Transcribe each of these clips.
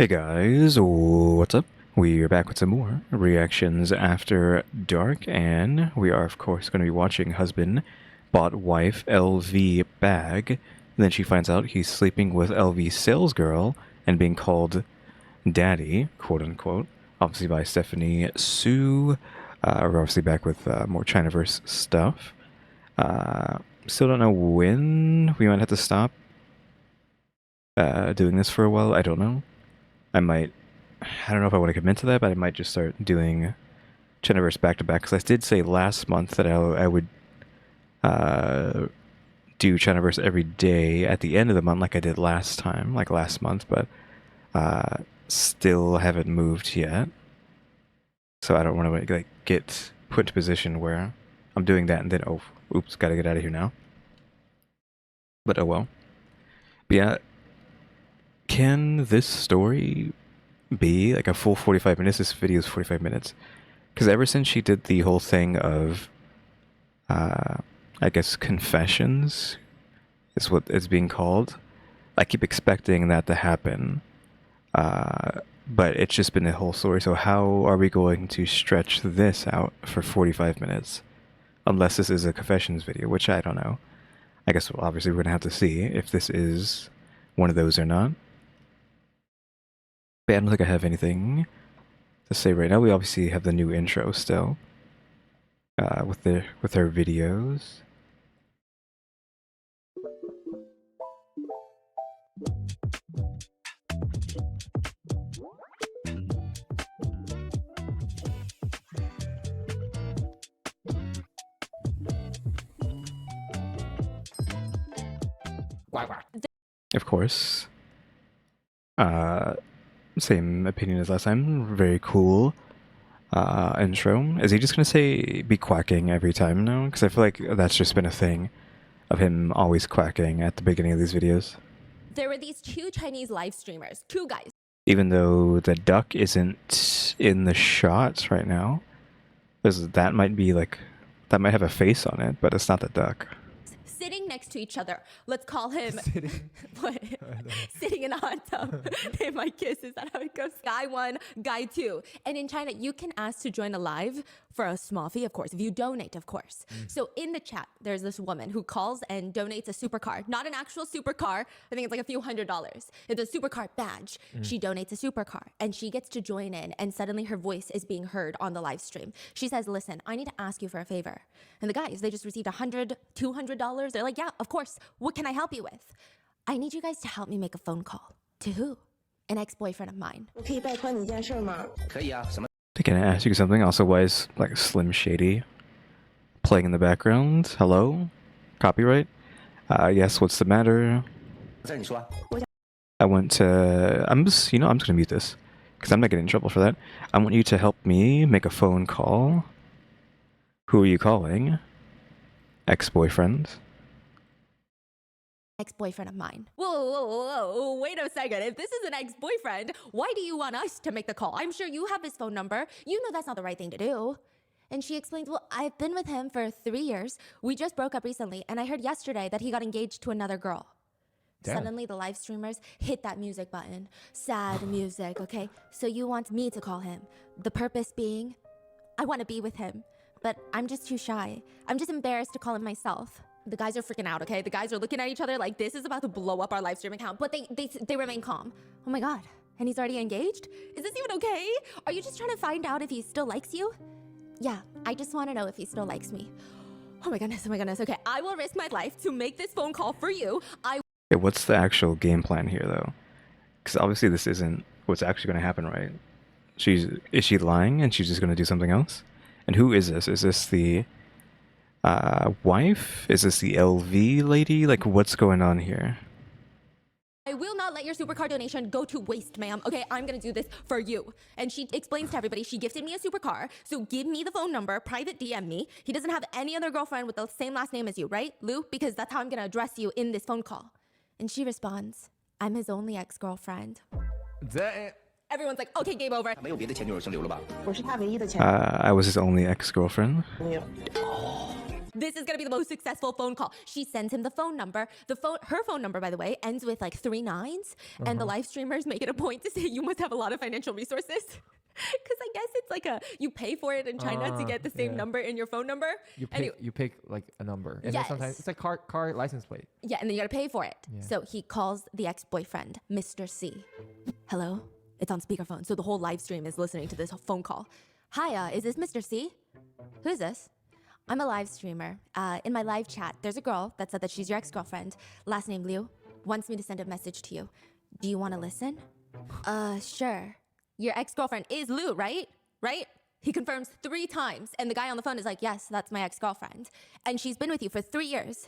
Hey guys, what's up? We are back with some more reactions after dark, and we are of course going to be watching husband bought wife LV bag. And then she finds out he's sleeping with LV sales girl and being called daddy, quote unquote, obviously by Stephanie Sue. We're obviously back with more Chinaverse stuff. Still don't know when we might have to stop doing this for a while. I don't know. I don't know if I want to commit to that, but I might just start doing Chinaverse back to back, because I did say last month that I would do Chinaverse every day at the end of the month, like I did last month, but still haven't moved yet. So I don't want to get put into a position where I'm doing that and then oops, gotta get out of here now. But oh well. But yeah, can this story be like a full 45 minutes? This video is 45 minutes. Because ever since she did the whole thing of, I guess, confessions is what it's being called, I keep expecting that to happen. But it's just been a whole story. So how are we going to stretch this out for 45 minutes? Unless this is a confessions video, which I don't know. I guess obviously we're going to have to see if this is one of those or not. But I don't think I have anything to say right now. We obviously have the new intro still, with our videos. Of course. Same opinion as last time. Very cool intro. Is he just gonna say be quacking every time now? Because I feel like that's just been a thing of him always quacking at the beginning of these videos. There were these two Chinese live streamers, two guys. Even though the duck isn't in the shots right now, because that might have a face on it, but it's not the duck. Sitting next to each other. Let's call him sitting in a hot tub. They might kiss. Is that how it goes? Guy one, guy two. And in China, you can ask to join a live for a small fee, of course, if you donate, of course. So in the chat, there's this woman who calls and donates a supercar. Not an actual supercar. I think it's like a few $100s. It's a supercar badge. She donates a supercar and she gets to join in, and suddenly her voice is being heard on the live stream. She says, listen, I need to ask you for a favor. And the guys, they just received $100, $200. They're like, yeah, of course. What can I help you with? I need you guys to help me make a phone call. To who? An ex-boyfriend of mine. Can I ask you something? Also, why is like Slim Shady playing in the background? Hello? Copyright? Yes, what's the matter? I'm just gonna mute this, because I'm not getting in trouble for that. I want you to help me make a phone call. Who are you calling? Ex-boyfriend? Ex-boyfriend of mine. Whoa, wait a second. If this is an ex-boyfriend, why do you want us to make the call? I'm sure you have his phone number. You know that's not the right thing to do. And she explains, well, I've been with him for 3 years. We just broke up recently, and I heard yesterday that he got engaged to another girl. Damn. Suddenly, the live streamers hit that music button. Sad music, okay? So you want me to call him. The purpose being, I want to be with him. But I'm just too shy. I'm just embarrassed to call him myself. The guys are freaking out, okay? The guys are looking at each other like this is about to blow up our live stream account, but they remain calm. Oh my God, and he's already engaged? Is this even okay? Are you just trying to find out if he still likes you? Yeah, I just want to know if he still likes me. Oh my goodness. Okay, I will risk my life to make this phone call for you. Okay, what's the actual game plan here, though? Because obviously this isn't what's actually going to happen, right? Is she lying and she's just going to do something else? And who is this? Is this the wife? Is this the LV lady? Like, what's going on here? I will not let your supercar donation go to waste, ma'am. Okay, I'm gonna do this for you. And she explains to everybody, she gifted me a supercar, so give me the phone number, private DM me. He doesn't have any other girlfriend with the same last name as you, right, Lou? Because that's how I'm gonna address you in this phone call. And she responds, I'm his only ex-girlfriend. Everyone's like, okay, game over. I was his only ex-girlfriend. This is gonna be the most successful phone call. She sends him the phone number. Her phone number, by the way, ends with like 3 9s. And the live streamers make it a point to say you must have a lot of financial resources. Because I guess it's like you pay for it in China to get the same number in your phone number. You pick like a number. And then sometimes it's like car license plate. Yeah, and then you gotta pay for it. Yeah. So he calls the ex-boyfriend, Mr. C. Hello? It's on speakerphone, so the whole live stream is listening to this phone call. Hi, is this Mr. C? Who is this? I'm a live streamer. In my live chat, there's a girl that said that she's your ex-girlfriend, last name Liu, wants me to send a message to you. Do you want to listen? Sure. Your ex-girlfriend is Liu, right? Right? He confirms 3 times, and the guy on the phone is like, yes, that's my ex-girlfriend. And she's been with you for 3 years.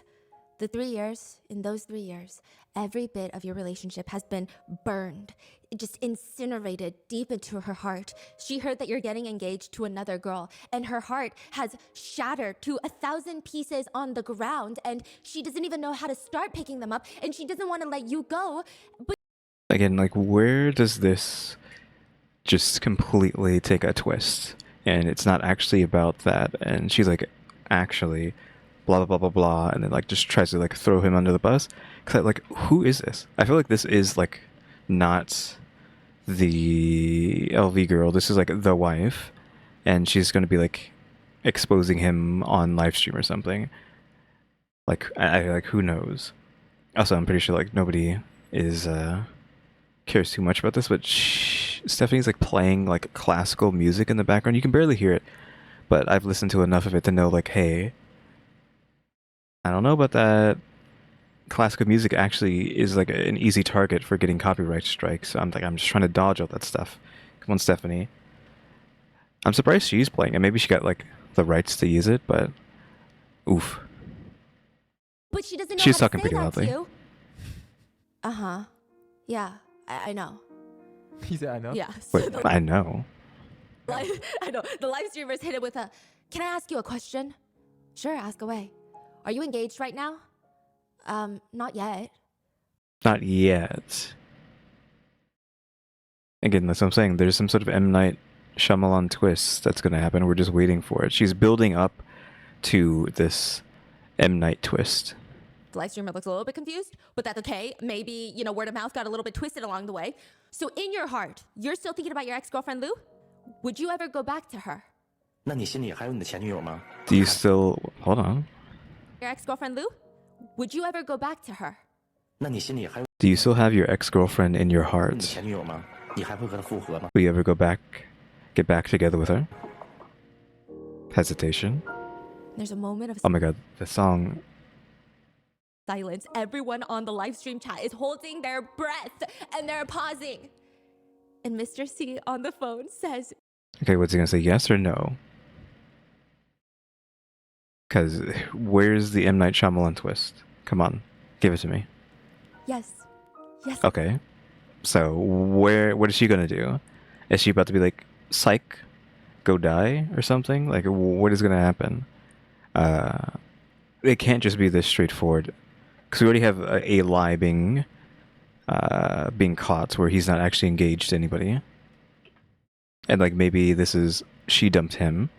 In those 3 years, every bit of your relationship has been burned, just incinerated deep into her heart. She heard that you're getting engaged to another girl, and her heart has shattered to 1,000 pieces on the ground, and she doesn't even know how to start picking them up, and she doesn't want to let you go. But again, like, where does this just completely take a twist? And it's not actually about that, and she's like, actually, blah blah blah blah blah, and then like just tries to like throw him under the bus. Cause like, who is this? I feel like this is like not the LV girl. This is like the wife, and she's gonna be like exposing him on live stream or something. Like, I like, who knows? Also, I'm pretty sure like nobody is cares too much about this, but Stephanie's like playing like classical music in the background. You can barely hear it, but I've listened to enough of it to know like, hey, I don't know about that. Classical music actually is like an easy target for getting copyright strikes. So I'm just trying to dodge all that stuff. Come on, Stephanie. I'm surprised she's playing it. Maybe she got like the rights to use it, but oof. But she doesn't know She's how to talking say pretty that loudly. to you. Yeah, I know. He said, I know? Yeah. Wait, I know. I know. The live streamers hit it with a, can I ask you a question? Sure, ask away. Are you engaged right now? Not yet. Not yet. Again, that's what I'm saying. There's some sort of M. Night Shyamalan twist that's going to happen. We're just waiting for it. She's building up to this M. Night twist. The live streamer looks a little bit confused, but that's okay. Maybe, word of mouth got a little bit twisted along the way. So in your heart, you're still thinking about your ex-girlfriend Lou? Would you ever go back to her? 那你心里还有你的前女友吗？ Do you still... Hold on. Your ex-girlfriend Lou? Would you ever go back to her? 那你心里还有 Do you still have your ex-girlfriend in your 你 heart? 前女友吗？你还会和她复合吗？ Will you ever get back together with her? Hesitation. There's a moment of Oh my god, the song... silence. Everyone on the live stream chat is holding their breath and they're pausing. And Mr. C on the phone says, Okay, what's he gonna say, yes or no? Because where's the M. Night Shyamalan twist? Come on, give it to me. yes, yes. Okay, so what is she gonna do? Is she about to be like, psych, go die or something? Like, what is gonna happen? It can't just be this straightforward, because we already have a lie being caught where he's not actually engaged to anybody, and like maybe this is she dumped him,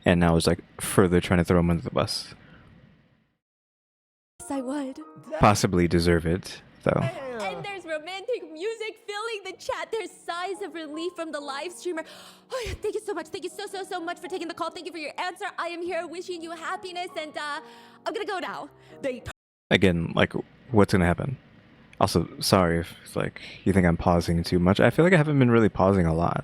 and now is like further trying to throw him under the bus. Yes, I would. Possibly deserve it though. And there's romantic music filling the chat. There's sighs of relief from the live streamer. Oh, yeah, thank you so much. Thank you so much for taking the call. Thank you for your answer. I am here wishing you happiness, and I'm gonna go now. Again, like, what's gonna happen? Also, sorry if like you think I'm pausing too much. I feel like I haven't been really pausing a lot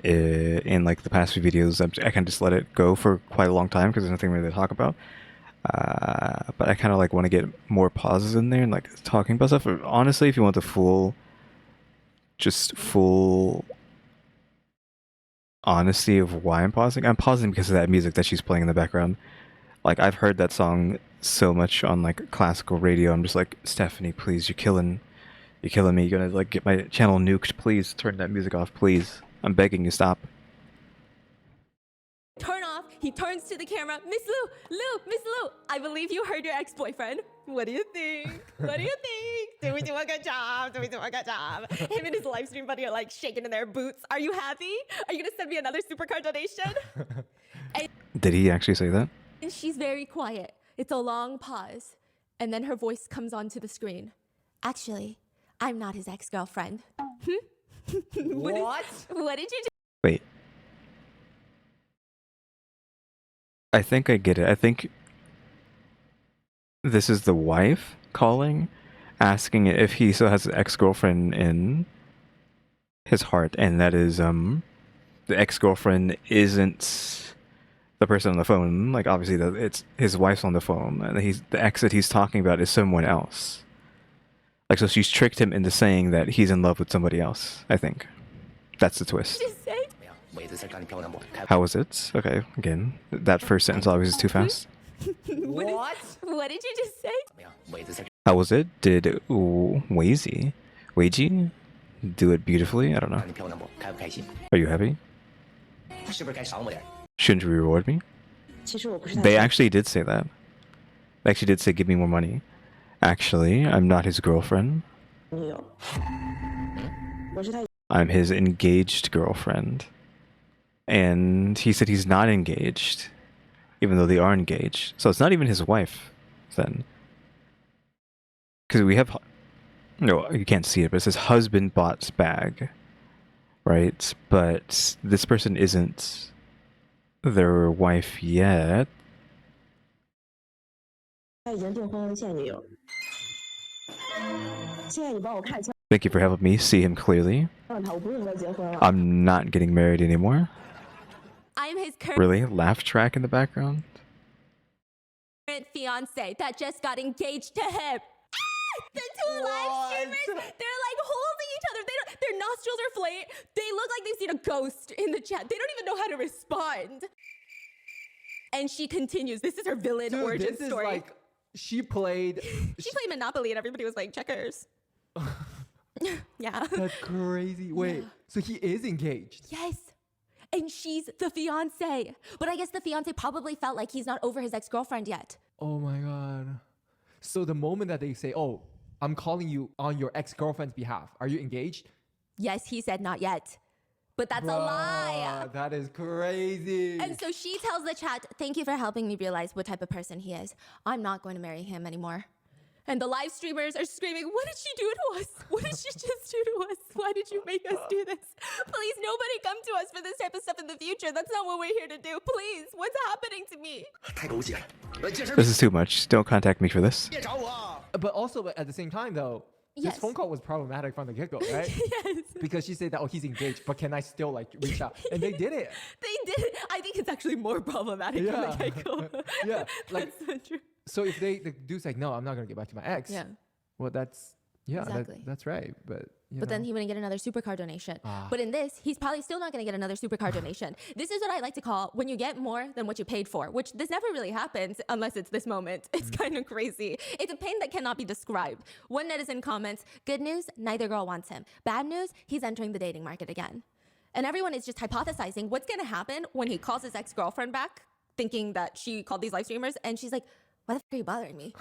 in like the past few videos. I can just let it go for quite a long time because there's nothing really to talk about. But I kind of like want to get more pauses in there and like talking about stuff. Honestly, if you want the full honesty of why I'm pausing because of that music that she's playing in the background. Like, I've heard that song so much on like classical radio. I'm just like, Stephanie, please, you're killing me. You're gonna like get my channel nuked. Please turn that music off, please. I'm begging you, stop. Turn off. He turns to the camera. Miss Lou, I believe you heard your ex-boyfriend. What do you think? What do you think? Did we do a good job? Did we do a good job? Him and his live stream buddy are like shaking in their boots. Are you happy? Are you gonna send me another supercard donation? Did he actually say that? And she's very quiet. It's a long pause. And then her voice comes onto the screen. Actually, I'm not his ex-girlfriend. What? What did you do? Wait. I think I get it. I think this is the wife calling, asking if he still has an ex-girlfriend in his heart, and that is the ex-girlfriend isn't the person on the phone. Like obviously it's his wife's on the phone, and the ex that he's talking about is someone else. Like so she's tricked him into saying that he's in love with somebody else. I think that's the twist. Just say? 怎么样？伟子在干你漂亮不？开 How was it? Okay, again, that first sentence always is too fast. What? What did you just say? 怎么样？伟子在 How was it? Did Weiji do it beautifully? I don't know. 干你漂亮不？开不开心？ Are you happy? 是不是该赏我点？ Shouldn't you reward me? 其实我不是他 They actually did say that. They actually did say give me more money. Actually, I'm not his girlfriend. 女友，我是他 I'm his engaged girlfriend. And he said he's not engaged, even though they are engaged. So it's not even his wife, then. Because we have... No, you can't see it, but it says husband bought bag. Right? But this person isn't their wife yet. 他已经订婚了现女友。现在你帮我看清 Thank you for helping me see him clearly. 他，我不是和他结婚了。 I'm not getting married anymore. I'm his current Really? Laugh track in the background? fiance that just got engaged to him. The two live streamers, they're like holding each other. Their nostrils are flayed. They look like they've seen a ghost in the chat. They don't even know how to respond. And she continues. This is her villain Dude, origin this story. is like she played. She played Monopoly and everybody was like, checkers. Yeah. That's crazy. Wait, Yeah. so he is engaged? Yes. And she's the fiance. But I guess the fiance probably felt like he's not over his ex-girlfriend yet. Oh my god. So the moment that they say, "Oh, I'm calling you on your ex-girlfriend's behalf," are you engaged? Yes, he said not yet. But that's a lie. Bruh, that is crazy. And so she tells the chat, thank you for helping me realize what type of person he is. I'm not going to marry him anymore. And the live streamers are screaming, what did she do to us? What did she just do to us? Why did you make us do this? Please, nobody come to us for this type of stuff in the future. That's not what we're here to do. Please, what's happening to me? 太狗血了！这事 This is too much. Don't contact me for this. 别找我。 But also at the same time though, Yes. this phone call was problematic from the get-go, right? Yes. Because she said that, oh, he's engaged, but can I still like reach out? And they did it. They did. I think it's actually more problematic from Yeah. the get-go. Yeah, like- That's so true. So if the dude's like, no, I'm not gonna get back to my ex. Yeah. Well, that's Exactly. that's right. But you But then know. he wouldn't get another supercar donation. Ah. But in this, he's probably still not going to get another supercar donation. This is what I like to call when you get more than what you paid for, which this never really happens unless it's this moment. It's kind of crazy. It's a pain that cannot be described. One netizen comments, good news, neither girl wants him. Bad news, he's entering the dating market again. And everyone is just hypothesizing what's going to happen when he calls his ex-girlfriend back, thinking that she called these live streamers, and she's like, why the f are you bothering me?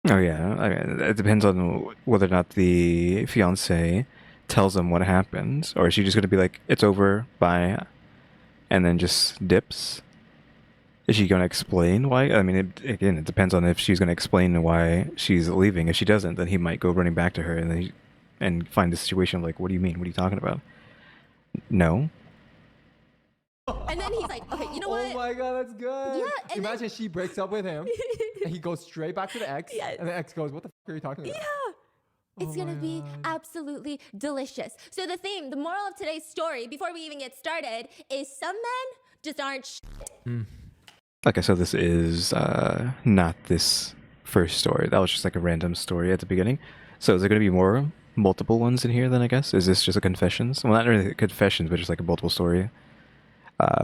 Oh yeah, I mean, it depends on whether or not the fiance tells him what happened, or is she just gonna be like, "It's over, bye," and then just dips? Is she gonna explain why? I mean, it depends on if she's gonna explain why she's leaving. If she doesn't, then he might go running back to her and find the situation like, "What do you mean? What are you talking about?" No. And then he's like, okay, you know what? Oh my god, that's good. Yeah, and Imagine she breaks up with him and he goes straight back to the ex. Yes. And the ex goes, what the fuck are you talking about? Yeah. It's Oh gonna my be God. absolutely delicious. So the theme, the moral of today's story, before we even get started, is some men just aren't Okay, so this is not this first story. That was just like a random story at the beginning. So is there going to be more multiple ones in here then, I guess? Is this just a confessions? Well, not really confessions, but just like a multiple story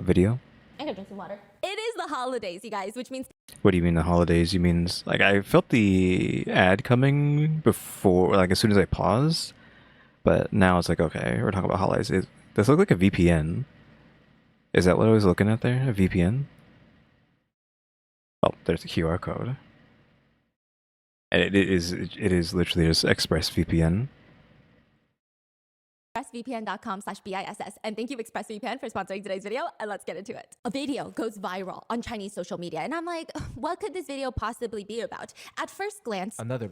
video. I gotta drink some water. It is the holidays, you guys, which means What do you mean the holidays? You mean, like, I felt the ad coming before, like, as soon as I paused. But now it's like, okay, we're talking about holidays. Does look like a VPN? Is that what I was looking at there? A VPN? Oh, there's a QR code. And it is literally just ExpressVPN. expressvpn.com/BISS. And thank you, ExpressVPN, for sponsoring today's video. And let's get into it. A video goes viral on Chinese social media. And I'm like, what could this video possibly be about? At first glance, Another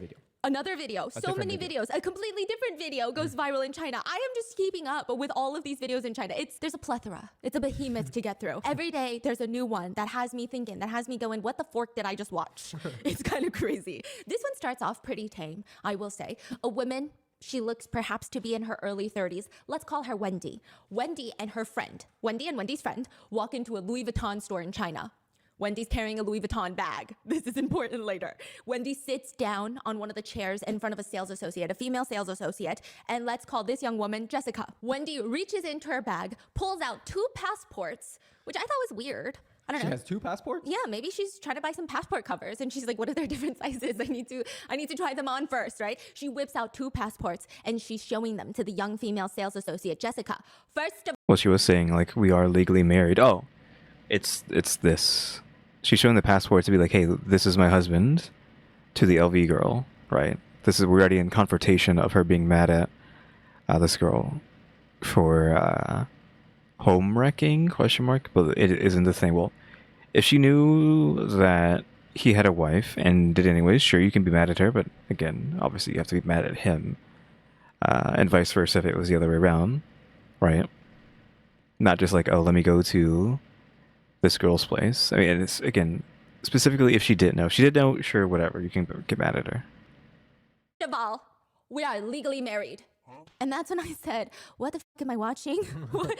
video. So many videos. A completely different video goes viral in China. I am just keeping up with all of these videos in China. There's a plethora. It's a behemoth to get through. Every day there's a new one that has me thinking, that has me going, what the fork did I just watch? It's kind of crazy. This one starts off pretty tame, I will say. A woman, she looks perhaps to be in her early 30s. Let's call her Wendy. Wendy and Wendy's friend, walk into a Louis Vuitton store in China. Wendy's carrying a Louis Vuitton bag. This is important later. Wendy sits down on one of the chairs in front of a sales associate, a female sales associate, and let's call this young woman Jessica. Wendy reaches into her bag, pulls out 2 passports, which I thought was weird. I don't know. She has 2 passports? Yeah, maybe she's trying to buy some passport covers and she's like, what are their different sizes? I need to try them on first, right? She whips out 2 passports and she's showing them to the young female sales associate, Jessica. Well, she was saying, like, we are legally married. Oh, it's this. She's showing the passport to be like, hey, this is my husband, to the LV girl, right? We're already in confrontation of her being mad at this girl for home wrecking, ? But it isn't the thing. Well, if she knew that he had a wife and did anyways, sure, you can be mad at her, but again, obviously you have to be mad at him. And vice versa if it was the other way around, right? Not just like, oh, let me go to this girl's place. I mean, it's, again, specifically if she didn't know. If she did know, sure, whatever, you can get mad at her. First of all, we are legally married. And that's when I said, what the fuck am I watching? what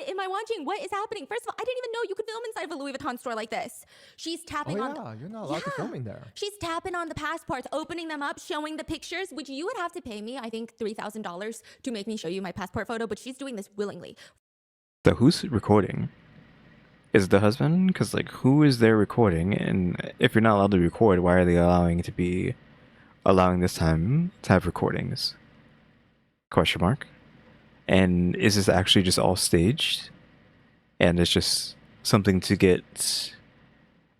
am I watching? What is happening? First of all, I didn't even know you could film inside of a Louis Vuitton store like this. She's tapping on you're not allowed to film in there. She's tapping on the passports, opening them up, showing the pictures, which you would have to pay me, I think, $3,000 to make me show you my passport photo, but she's doing this willingly. So who's recording? Is it the husband? Because, like, who is there recording? And if you're not allowed to record, why are they allowing this time to have recordings? ? And is this actually just all staged? And it's just something to get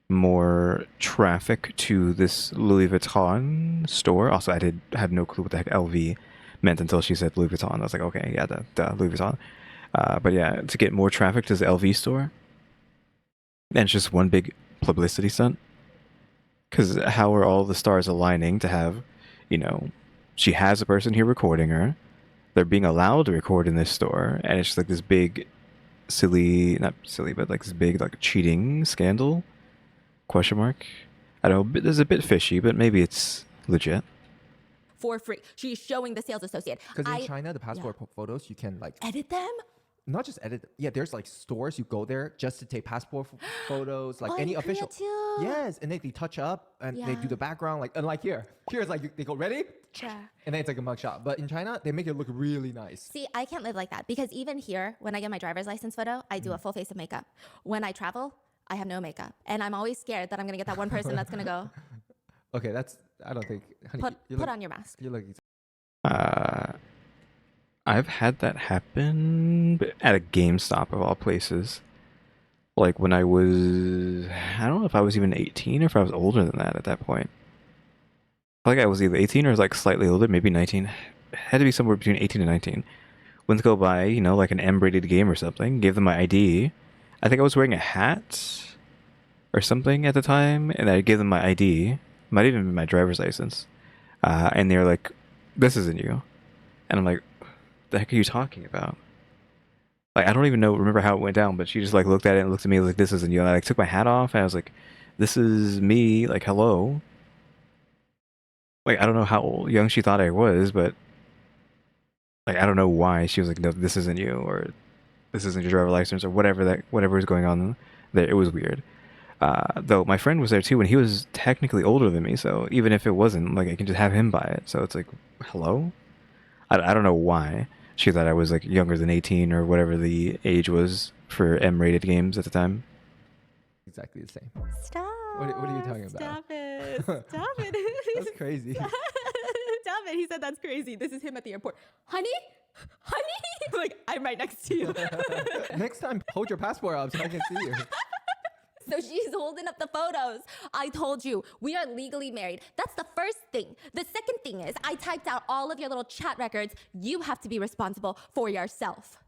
more traffic to this Louis Vuitton store? Also, I had no clue what the heck LV meant until she said Louis Vuitton. I was like, okay, yeah, the Louis Vuitton. But yeah, to get more traffic to the LV store? And it's just one big publicity stunt? Because how are all the stars aligning to have, she has a person here recording her, they're being allowed to record in this store, and it's just like this big not silly, but like this big like cheating scandal? ? I don't know, this is a bit fishy, but maybe it's legit. For free. She's showing the sales associate. Because in China, the passport photos, you can like edit them? Not just edit. Yeah, there's like stores you go there just to take passport photos, like any official. Too? Yes, and they touch up and they do the background, like unlike here. Here's like they go ready, and then it's like a mugshot. But in China, they make it look really nice. See, I can't live like that because even here, when I get my driver's license photo, I do a full face of makeup. When I travel, I have no makeup, and I'm always scared that I'm gonna get that one person that's gonna go. Okay, I don't think. Honey, put on your mask. You look. I've had that happen at a GameStop of all places. Like when I don't know if I was even 18 or if I was older than that at that point. I think I was either 18 or like slightly older, maybe 19. It had to be somewhere between 18 and 19. Went to go buy, like an M-rated game or something, gave them my ID. I think I was wearing a hat or something at the time, and I gave them my ID. Might even be my driver's license. And they were like, this isn't you. And I'm like, the heck are you talking about? Like, I don't even remember how it went down, but she just like looked at it and looked at me like, this isn't you. And I like took my hat off and I was like, this is me, like, hello. Like, I don't know how young she thought I was, but like, I don't know why she was like, no, this isn't you, or this isn't your driver's license, or whatever was going on there. It was weird. Though my friend was there too, and he was technically older than me, so even if it wasn't, like, I can just have him buy it. So it's like, hello? I don't know why she thought I was like younger than 18 or whatever the age was for M-rated games at the time. Exactly the same. Stop. What are you talking about? Stop it. Stop it. That's crazy. Stop it. He said that's crazy. This is him at the airport. Honey? Like, I'm right next to you. Next time, hold your passport up so I can see you. So she's holding up the photos. I told you, we are legally married. That's the first thing. The second thing is, I typed out all of your little chat records. You have to be responsible for yourself.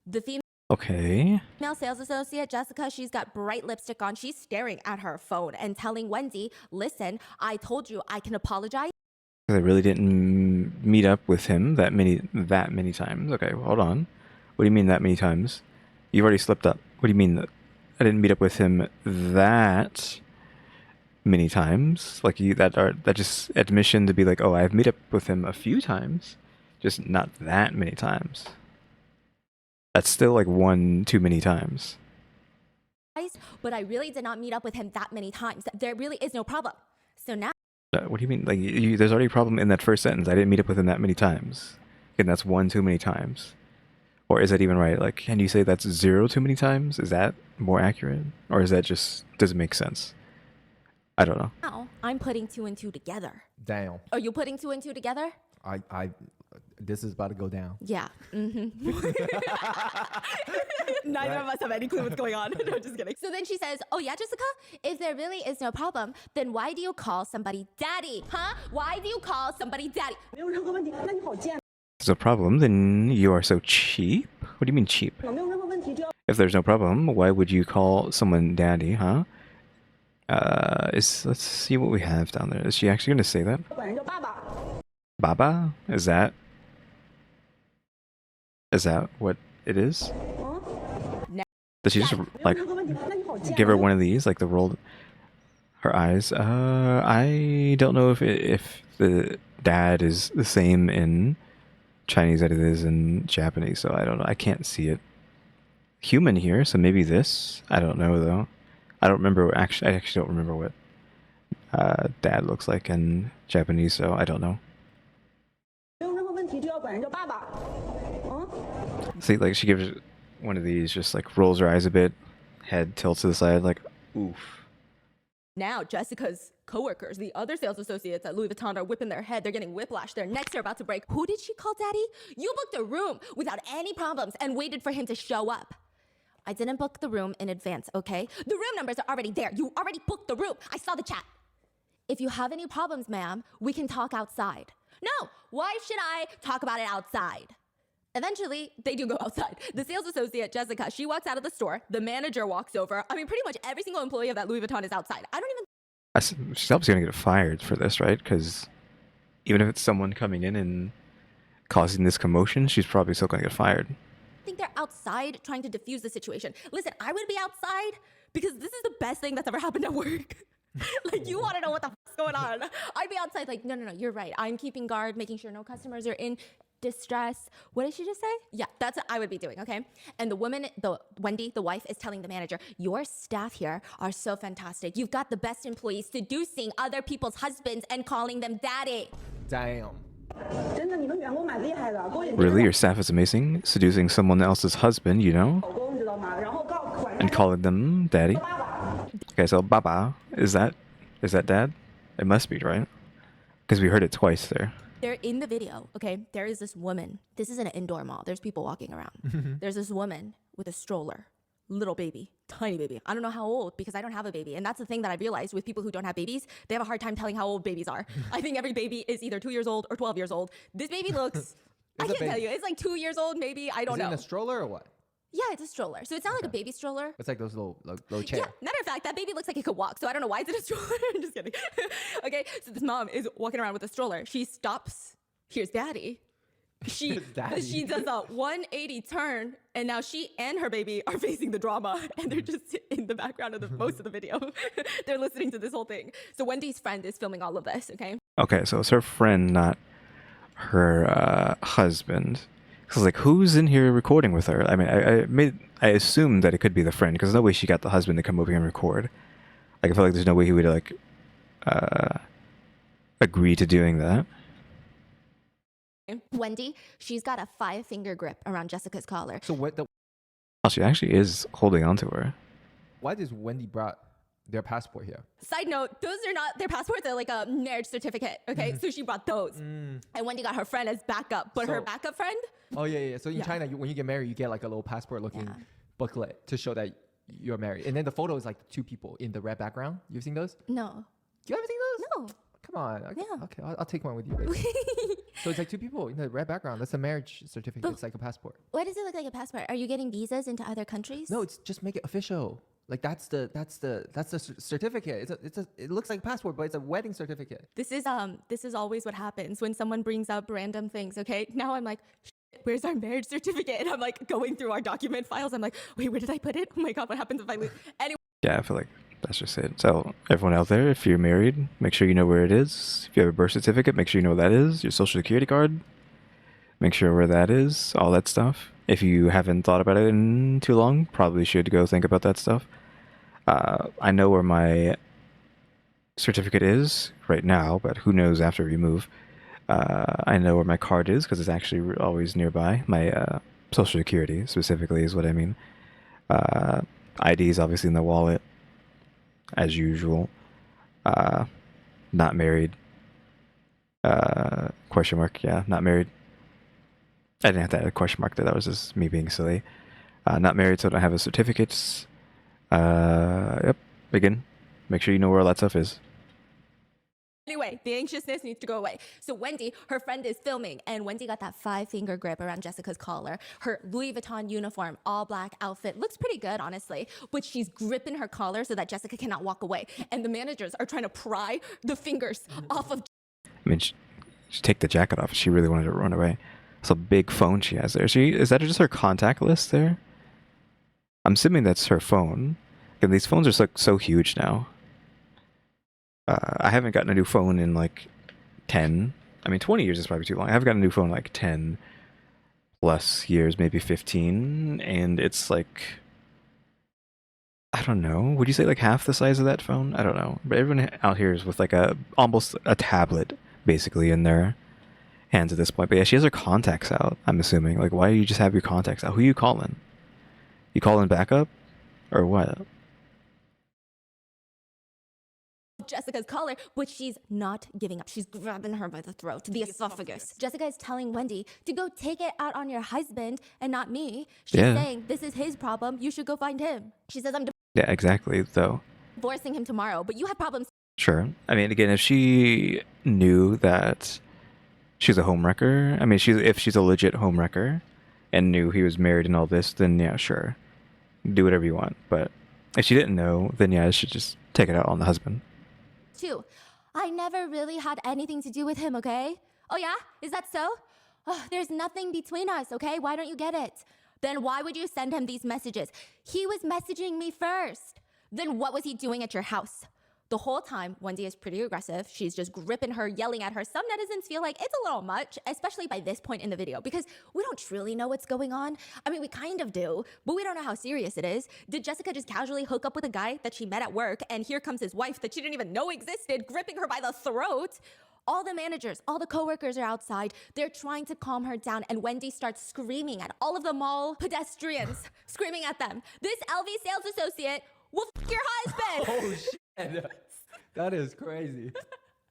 The female sales associate, Jessica, she's got bright lipstick on. She's staring at her phone and telling Wendy, listen, I told you I can apologize. I really didn't meet up with him that many times. Okay, hold on. What do you mean that many times? You've already slipped up. What do you mean that I didn't meet up with him that many times? Like that just admission to be like, oh, I've met up with him a few times, just not that many times. That's still like one too many times. But I really did not meet up with him that many times. There really is no problem. So now. What do you mean? Like, there's already a problem in that first sentence. I didn't meet up with him that many times. And that's one too many times. Or is that even right? Like, can you say that's 0 too many times? Is that more accurate? Or is that just, doesn't make sense? I don't know. Now, I'm putting 2 and 2 together. Damn. Are you putting 2 and 2 together? This is about to go down. Yeah. Mm-hmm. Neither of us have any clue what's going on. No, just kidding. So then she says, oh yeah, Jessica, if there really is no problem, then why do you call somebody daddy? Huh? Why do you call somebody daddy? There's a problem, then you are so cheap? What do you mean cheap? If there's no problem, why would you call someone daddy, huh? Let's see what we have down there. Is she actually gonna say that? Baba? Is that what it is? Does she just like give her one of these, like the rolled her eyes? I don't know if the dad is the same in Chinese that it is in Japanese, so I don't know. I can't see it human here, so maybe this. I don't know though. I don't remember. I actually don't remember what dad looks like in Japanese, so I don't know. See, like she gives one of these, just like rolls her eyes a bit, head tilts to the side, like oof. Now Jessica's coworkers, the other sales associates at Louis Vuitton, are whipping their head. They're getting whiplash. Their necks are about to break. Who did she call daddy? You booked a room without any problems and waited for him to show up. I didn't book the room in advance, okay? The room numbers are already there. You already booked the room. I saw the chat. If you have any problems, ma'am, we can talk outside. No, why should I talk about it outside? Eventually, they do go outside. The sales associate, Jessica, she walks out of the store. The manager walks over. I mean, pretty much every single employee of that Louis Vuitton is outside. I don't even... She's obviously going to get fired for this, right? Because even if it's someone coming in and causing this commotion, she's probably still going to get fired. I think they're outside trying to diffuse the situation. Listen, I would be outside because this is the best thing that's ever happened at work. Like, you want to know what the fuck's going on. I'd be outside like, no, you're right. I'm keeping guard, making sure no customers are in distress. What did she just say? Yeah, that's what I would be doing, okay? And the woman, Wendy, the wife, is telling the manager, your staff here are so fantastic. You've got the best employees seducing other people's husbands and calling them daddy. Damn. Really? Your staff is amazing? Seducing someone else's husband, you know? And calling them daddy? Okay, so Baba, is that dad? It must be, right? Because we heard it twice there. They're in the video, okay? There is this woman. This is an indoor mall. There's people walking around. There's this woman with a stroller, little baby, tiny baby. I don't know how old because I don't have a baby. And that's the thing that I've realized with people who don't have babies. They have a hard time telling how old babies are. I think every baby is either 2 years old or 12 years old. This baby looks, I can't tell you. It's like 2 years old, maybe. I don't know. Is it in a stroller or what? Yeah, it's a stroller. So it's not like a baby stroller. It's like those little chairs. Yeah, matter of fact, that baby looks like it could walk. So I don't know why it's in a stroller. I'm just kidding. Okay, so this mom is walking around with a stroller. She stops. Here's daddy. She does a 180 turn, and now she and her baby are facing the drama, and they're just in the background of most of the video. They're listening to this whole thing. So Wendy's friend is filming all of this, okay? Okay, so it's her friend, not her husband. So like, who's in here recording with her? I mean, I assumed that it could be the friend, because there's no way she got the husband to come over here and record. Like, I feel like there's no way he would like agree to doing that. Wendy, she's got a 5-finger grip around Jessica's collar. So what? Oh, she actually is holding on to her. Why does Wendy brought their passport here? Side note, those are not their passports. They're like a marriage certificate, okay? So she brought those. And Wendy got her friend as backup. But her backup friend? Oh, yeah. So in China, when you get married, you get like a little passport-looking booklet to show that you're married. And then the photo is like two people in the red background. You've seen those? No. You haven't seen those? No. Come on. Okay, Yeah. okay, I'll take one with you later. So it's like two people in the red background. That's a marriage certificate. But it's like a passport. Why does it look like a passport? Are you getting visas into other countries? No, it's just make it official. Like that's the certificate. It looks like a passport, but it's a wedding certificate. This is always what happens when someone brings up random things, okay? Now I'm like, where's our marriage certificate? And I'm like going through our document files. I'm like, wait, where did I put it? Oh my God, what happens if I lose? Anyway. Yeah, I feel like that's just it. So everyone out there, if you're married, make sure you know where it is. If you have a birth certificate, make sure you know what that is. Your social security card, make sure where that is. All that stuff. If you haven't thought about it in too long, probably should go think about that stuff. I know where my certificate is right now, but who knows after we move. I know where my card is because it's actually always nearby. My social security specifically is what I mean. ID is obviously in the wallet, as usual. Not married. Question mark. Yeah, not married. I didn't have to add a question mark there. That was just me being silly. Not married, so I don't have a certificate. Yep. Again, make sure you know where all that stuff is. Anyway, the anxiousness needs to go away. So Wendy, her friend is filming, and Wendy got that 5-finger grip around Jessica's collar. Her Louis Vuitton uniform, all black outfit, looks pretty good, honestly. But she's gripping her collar so that Jessica cannot walk away. And the managers are trying to pry the fingers off of. I mean, she take the jacket off. She really wanted to run away. It's a big phone she has there. Is that just her contact list there? I'm assuming that's her phone. And these phones are so huge now. I haven't gotten a new phone in like 10. I mean, 20 years is probably too long. I haven't gotten a new phone in like 10 plus years, maybe 15. And it's like, I don't know. Would you say like half the size of that phone? I don't know. But everyone out here is with like almost a tablet basically in their hands at this point. But yeah, she has her contacts out, I'm assuming. Like, why do you just have your contacts out? Who are you calling? You calling backup? Or what? Jessica's collar, but she's not giving up. She's grabbing her by the throat, the esophagus. Jessica is telling Wendy to go take it out on your husband and not me. She's saying, this is his problem. You should go find him. She says, I'm Yeah, exactly, though. divorcing him tomorrow, but you have problems. Sure. I mean, again, if she knew that she's a homewrecker, I mean, if she's a legit homewrecker and knew he was married and all this, then yeah, sure. Do whatever you want. But if she didn't know, then yeah, she should just take it out on the husband. Too. I never really had anything to do with him, okay? Oh yeah? Is that so? Oh, there's nothing between us, okay? Why don't you get it? Then why would you send him these messages? He was messaging me first. Then what was he doing at your house? The whole time, Wendy is pretty aggressive. She's just gripping her, yelling at her. Some netizens feel like it's a little much, especially by this point in the video, because we don't truly know what's going on. I mean, we kind of do, but we don't know how serious it is. Did Jessica just casually hook up with a guy that she met at work, and here comes his wife that she didn't even know existed, gripping her by the throat? All the managers, all the coworkers are outside. They're trying to calm her down, and Wendy starts screaming at all of the mall pedestrians, screaming at them. This LV sales associate will f your husband. Oh, shit. That is crazy.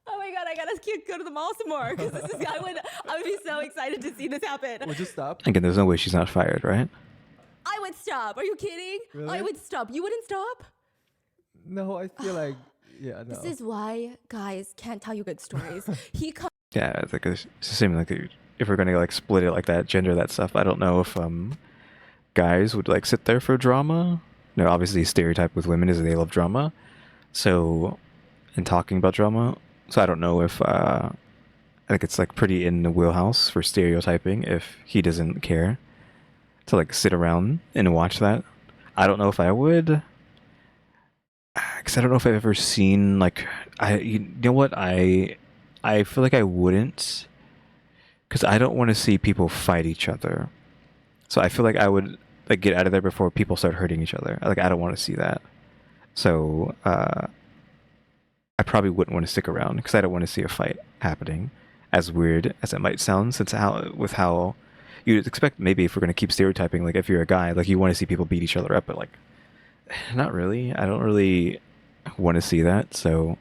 Oh my God, I gotta go to the mall some more because I would be so excited to see this happen. Would you stop? Again, there's no way she's not fired, right? I would stop. Are you kidding? Really? I would stop. You wouldn't stop? No, I feel like, yeah, no. This is why guys can't tell you good stories. He comes. Yeah, it's like it's assuming like if we're gonna like split it like that, gender that stuff. I don't know if guys would like sit there for drama. No, obviously stereotype with women is they love drama. So, in talking about drama, so I don't know if I think it's like pretty in the wheelhouse for stereotyping if he doesn't care to like sit around and watch that. I don't know if I would, because I don't know if I've ever seen like you know what I feel like I wouldn't, because I don't want to see people fight each other. So I feel like I would like get out of there before people start hurting each other. Like I don't want to see that. So I probably wouldn't want to stick around because I don't want to see a fight happening. As weird as it might sound, since how you'd expect maybe if we're gonna keep stereotyping, like if you're a guy, like you want to see people beat each other up, but like not really. I don't really want to see that. So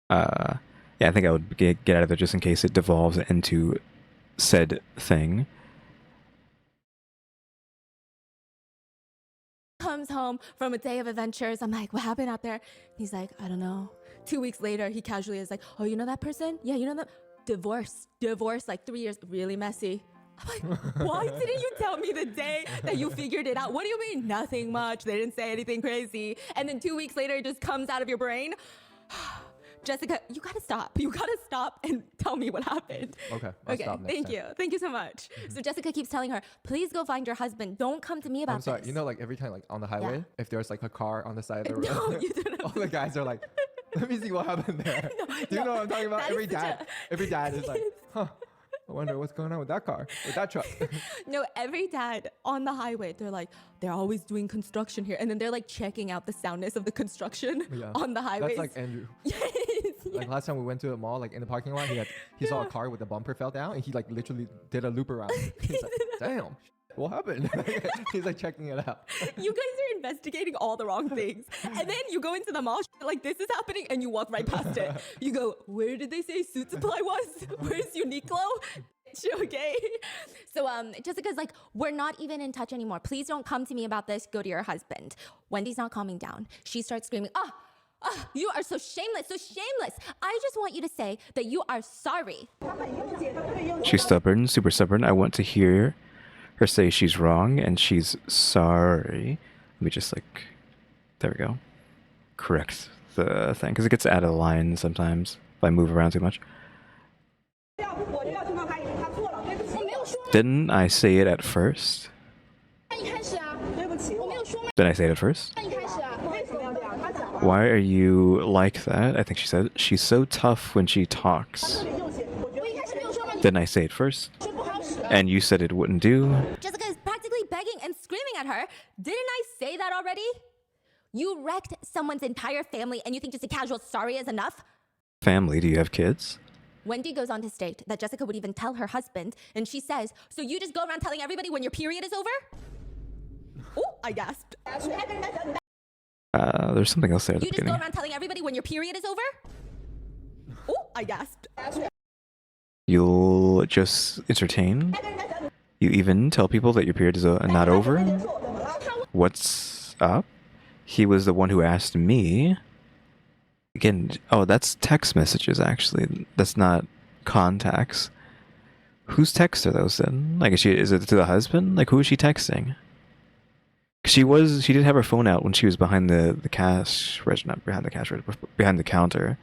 yeah, I think I would get out of there just in case it devolves into said thing. comes home from a day of adventures. I'm like, what happened out there? He's like, I don't know. 2 weeks later, he casually is like, oh, you know that person? Yeah, you know that? Divorce, like 3 years, really messy. I'm like, why didn't you tell me the day that you figured it out? What do you mean? Nothing much. They didn't say anything crazy. And then 2 weeks later, it just comes out of your brain. Jessica, you gotta stop. You gotta stop and tell me what happened. Okay, I'll stop next thank time. you. Thank you so much. So Jessica keeps telling her, please go find your husband. Don't come to me about I'm sorry. this. You know, like every time, like on the highway, if there's like a car on the side of the road, No, you don't all the guys are like, let me see what happened there. Do you know what I'm talking about? That Every is such dad, every dad is like, huh, I wonder what's going on with that car, with that truck. No, every dad on the highway, they're like, they're always doing construction here. And then they're like checking out the soundness of the construction on the highways. That's like Andrew. Yes, Like last time we went to a mall, like in the parking lot, he saw a car with the bumper fell down, and he like literally did a loop around. He's like, damn, what happened? He's like checking it out. You guys are investigating all the wrong things. And then you go into the mall, like this is happening, and you walk right past it. You go, where did they say Suit Supply was? Where's Uniqlo? Okay. So Jessica's like, we're not even in touch anymore. Please don't come to me about this. Go to your husband. Wendy's not calming down. She starts screaming, you are so shameless, so shameless. I just want you to say that you are sorry. She's stubborn, super stubborn. I want to hear her say she's wrong and she's sorry. Let me just like, there we go. Correct the thing, because it gets out of line sometimes if I move around too much. Didn't I say it at first? Did I say it at first? Why are you like that? I think she said, she's so tough when she talks. Didn't I say it first? And you said it wouldn't do. Jessica is practically begging and screaming at her. Didn't I say that already? You wrecked someone's entire family and you think just a casual sorry is enough? Family, do you have kids? Wendy goes on to state that Jessica would even tell her husband, and she says, so you just go around telling everybody when your period is over? Oh, I gasped. There's something else there at the You just go beginning. around telling everybody when your period is over? Oh, I gasped. You'll just entertain? You even tell people that your period is not over? What's up? He was the one who asked me. Again, oh, that's text messages, actually. That's not contacts. Whose texts are those then? Like, is it to the husband? Like, who is she texting? She did have her phone out when she was behind the cash register, not behind the cash register, behind the counter.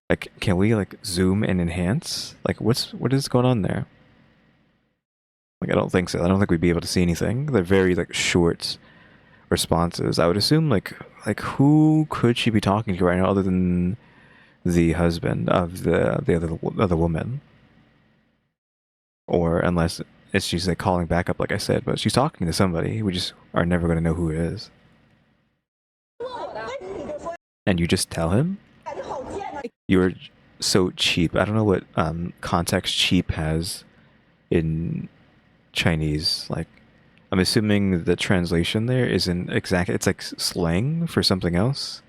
Like, can we, like, zoom and enhance? Like, what is going on there? Like, I don't think so. I don't think we'd be able to see anything. They're very, like, short responses. I would assume, like who could she be talking to right now other than the husband of the other woman? Or unless she's like calling back up, like I said, but she's talking to somebody. We just are never going to know who it is. And you just tell him? You're so cheap. I don't know what context cheap has in Chinese. Like, I'm assuming the translation there isn't exact. It's like slang for something else.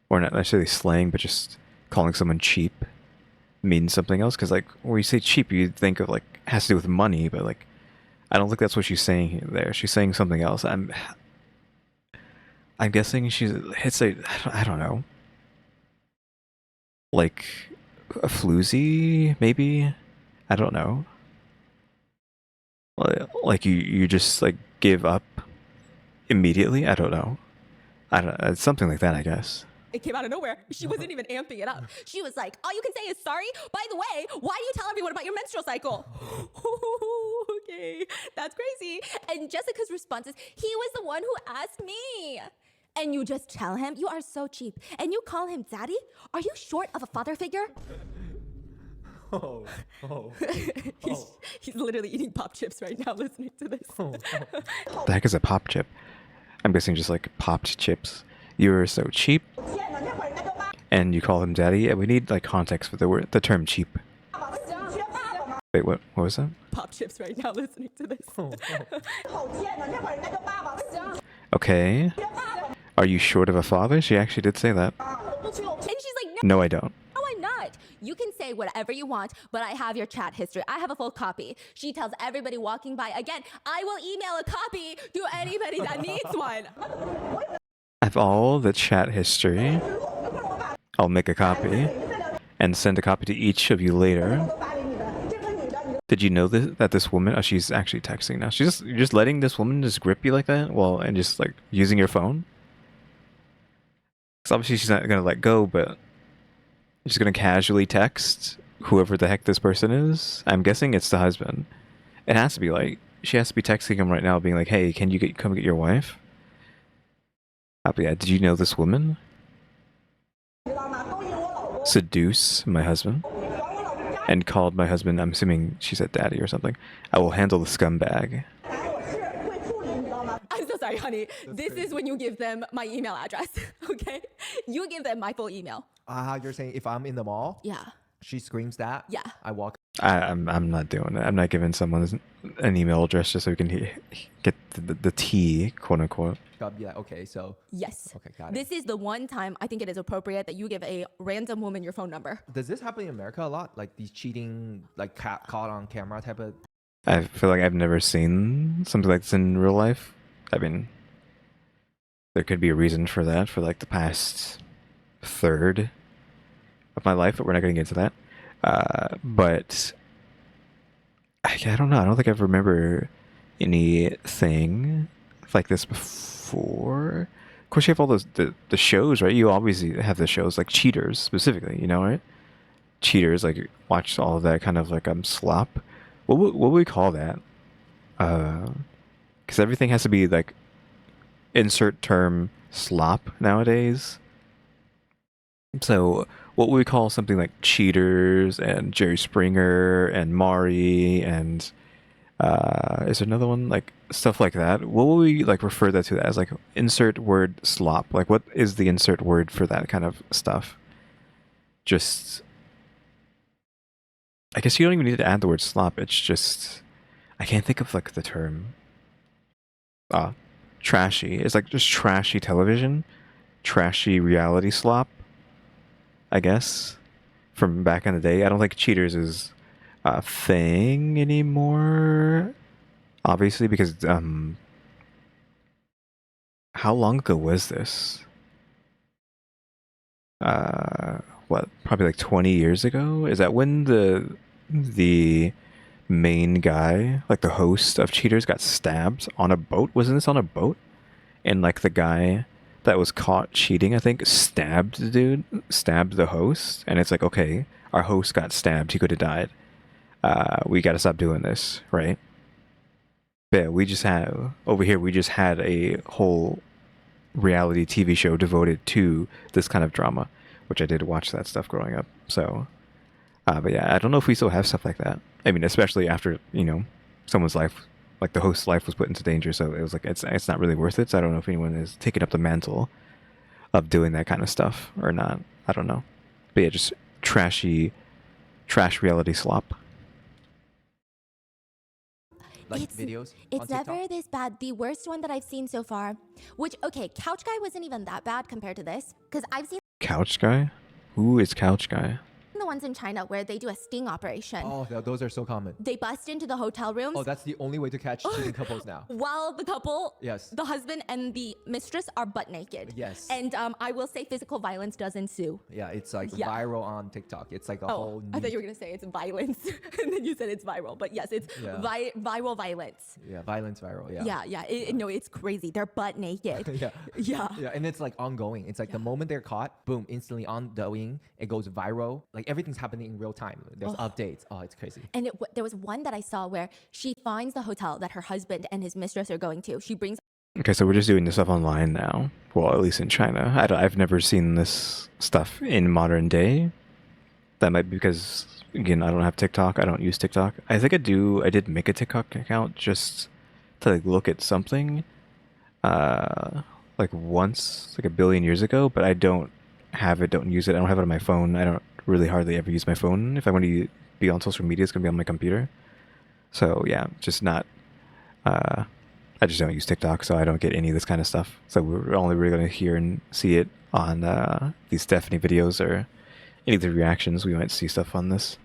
Or not necessarily slang, but just calling someone cheap means something else. Because, like, when you say cheap, you think of, like, has to do with money, but, like, I don't think that's what she's saying there. She's saying something else. I'm guessing it's like, I don't know. Like, a floozy, maybe? I don't know. Like you just like give up immediately? I don't know. It's something like that, I guess. It came out of nowhere. She wasn't even amping it up. She was like, all you can say is sorry. By the way, why do you tell everyone about your menstrual cycle? Okay, that's crazy. And Jessica's response is, he was the one who asked me. And you just tell him, you are so cheap. And you call him daddy? Are you short of a father figure? He's literally eating pop chips right now listening to this. The heck is a pop chip? I'm guessing just like popped chips. You're so cheap. And you call him daddy. And we need like context for the term cheap. Wait, what was that? Pop chips right now listening to this. Okay. Are you short of a father? She actually did say that. And she's like, No, I don't. no, I'm not. You can say say whatever you want, but I have your chat history. I have a full copy. She tells everybody walking by, again, I will email a copy to anybody that needs one. I have all the chat history. I'll make a copy and send a copy to each of you later. Did you know that this woman? Oh, she's actually texting now. You're just letting this woman just grip you like that, and just like using your phone. Because obviously she's not gonna let go, but she's gonna casually text whoever the heck this person is. I'm guessing it's the husband. It has to be like she has to be texting him right now, being like, "Hey, can you come get your wife?" But yeah, did you know this woman? Seduce my husband. And called my husband, I'm assuming she said daddy or something. I will handle the scumbag. I'm so sorry, honey. This is when you give them my email address, okay? You give them my full email. You're saying if I'm in the mall, Yeah. she screams that, Yeah. I walk. I'm not doing it. I'm not giving someone an email address just so we can get the tea, quote unquote. Gotta be like, okay, so Yes. okay, got it. This is the one time I think it is appropriate that you give a random woman your phone number. Does this happen in America a lot? Like these cheating, like caught on camera type of. I feel like I've never seen something like this in real life. I mean, there could be a reason for that for like the past third of my life, but we're not going to get into that. But I don't know. I don't think I remember anything like this before. Of course, you have all those the shows, right? You always have the shows like Cheaters specifically, you know, right? Cheaters, like watch all of that kind of like slop. What would we call that? Because everything has to be like insert term slop nowadays. So what would we call something like Cheaters and Jerry Springer and Maury and is there another one like stuff like that? What would we like refer that to as like insert word slop? Like what is the insert word for that kind of stuff? Just I guess you don't even need to add the word slop. It's just I can't think of like the term. Trashy. It's like just trashy television, trashy reality slop. I guess from back in the day. I don't think Cheaters is a thing anymore. Obviously, because how long ago was this? What? Probably like 20 years ago. Is that when the main guy, like the host of Cheaters, got stabbed on a boat? Wasn't this on a boat? And like the guy that was caught cheating, I think, stabbed the dude, stabbed the host, and it's like, okay, our host got stabbed, he could have died. We got to stop doing this, right? But yeah, we just had a whole reality TV show devoted to this kind of drama, which I did watch that stuff growing up. So, but yeah, I don't know if we still have stuff like that. I mean, especially after, someone's life, like the host's life was put into danger. So it was like, it's not really worth it. So I don't know if anyone is taking up the mantle of doing that kind of stuff or not. I don't know. But yeah, just trash reality slop. Like videos. It's on TikTok? never this bad. The worst one that I've seen so far, which, okay, Couch Guy wasn't even that bad compared to this, because I've seen Couch Guy? Who is Couch Guy? the ones in China where they do a sting operation. Oh, those are so common. They bust into the hotel rooms. Oh, that's the only way to catch cheating couples now. While the couple, Yes. the husband and the mistress are butt naked. Yes. And I will say physical violence does ensue. Yeah, it's like Yeah. viral on TikTok. It's like a whole. I thought you were going to say it's violence. And then you said it's viral. But yes, it's Yeah. viral violence. Yeah, violence viral. Yeah. Yeah. No, it's crazy. They're butt naked. Yeah. Yeah. Yeah, and it's like ongoing. It's like the moment they're caught, boom, instantly ongoing. It goes viral. Like everything's happening in real time. There's updates. Oh, it's crazy. And there was one that I saw where she finds the hotel that her husband and his mistress are going to. She brings Okay, so we're just doing this stuff online now. Well, at least in China. I've never seen this stuff in modern day. That might be because, again, I don't have TikTok. I don't use TikTok. I think I did make a TikTok account just to like look at something. Like once, like a billion years ago, but I don't have it, don't use it. I don't have it on my phone. I don't really hardly ever use my phone. If I want to be on social media, it's going to be on my computer. So yeah, just not, I just don't use TikTok, so I don't get any of this kind of stuff. So we're only really going to hear and see it on these Stephanie videos or any of the reactions, we might see stuff on this.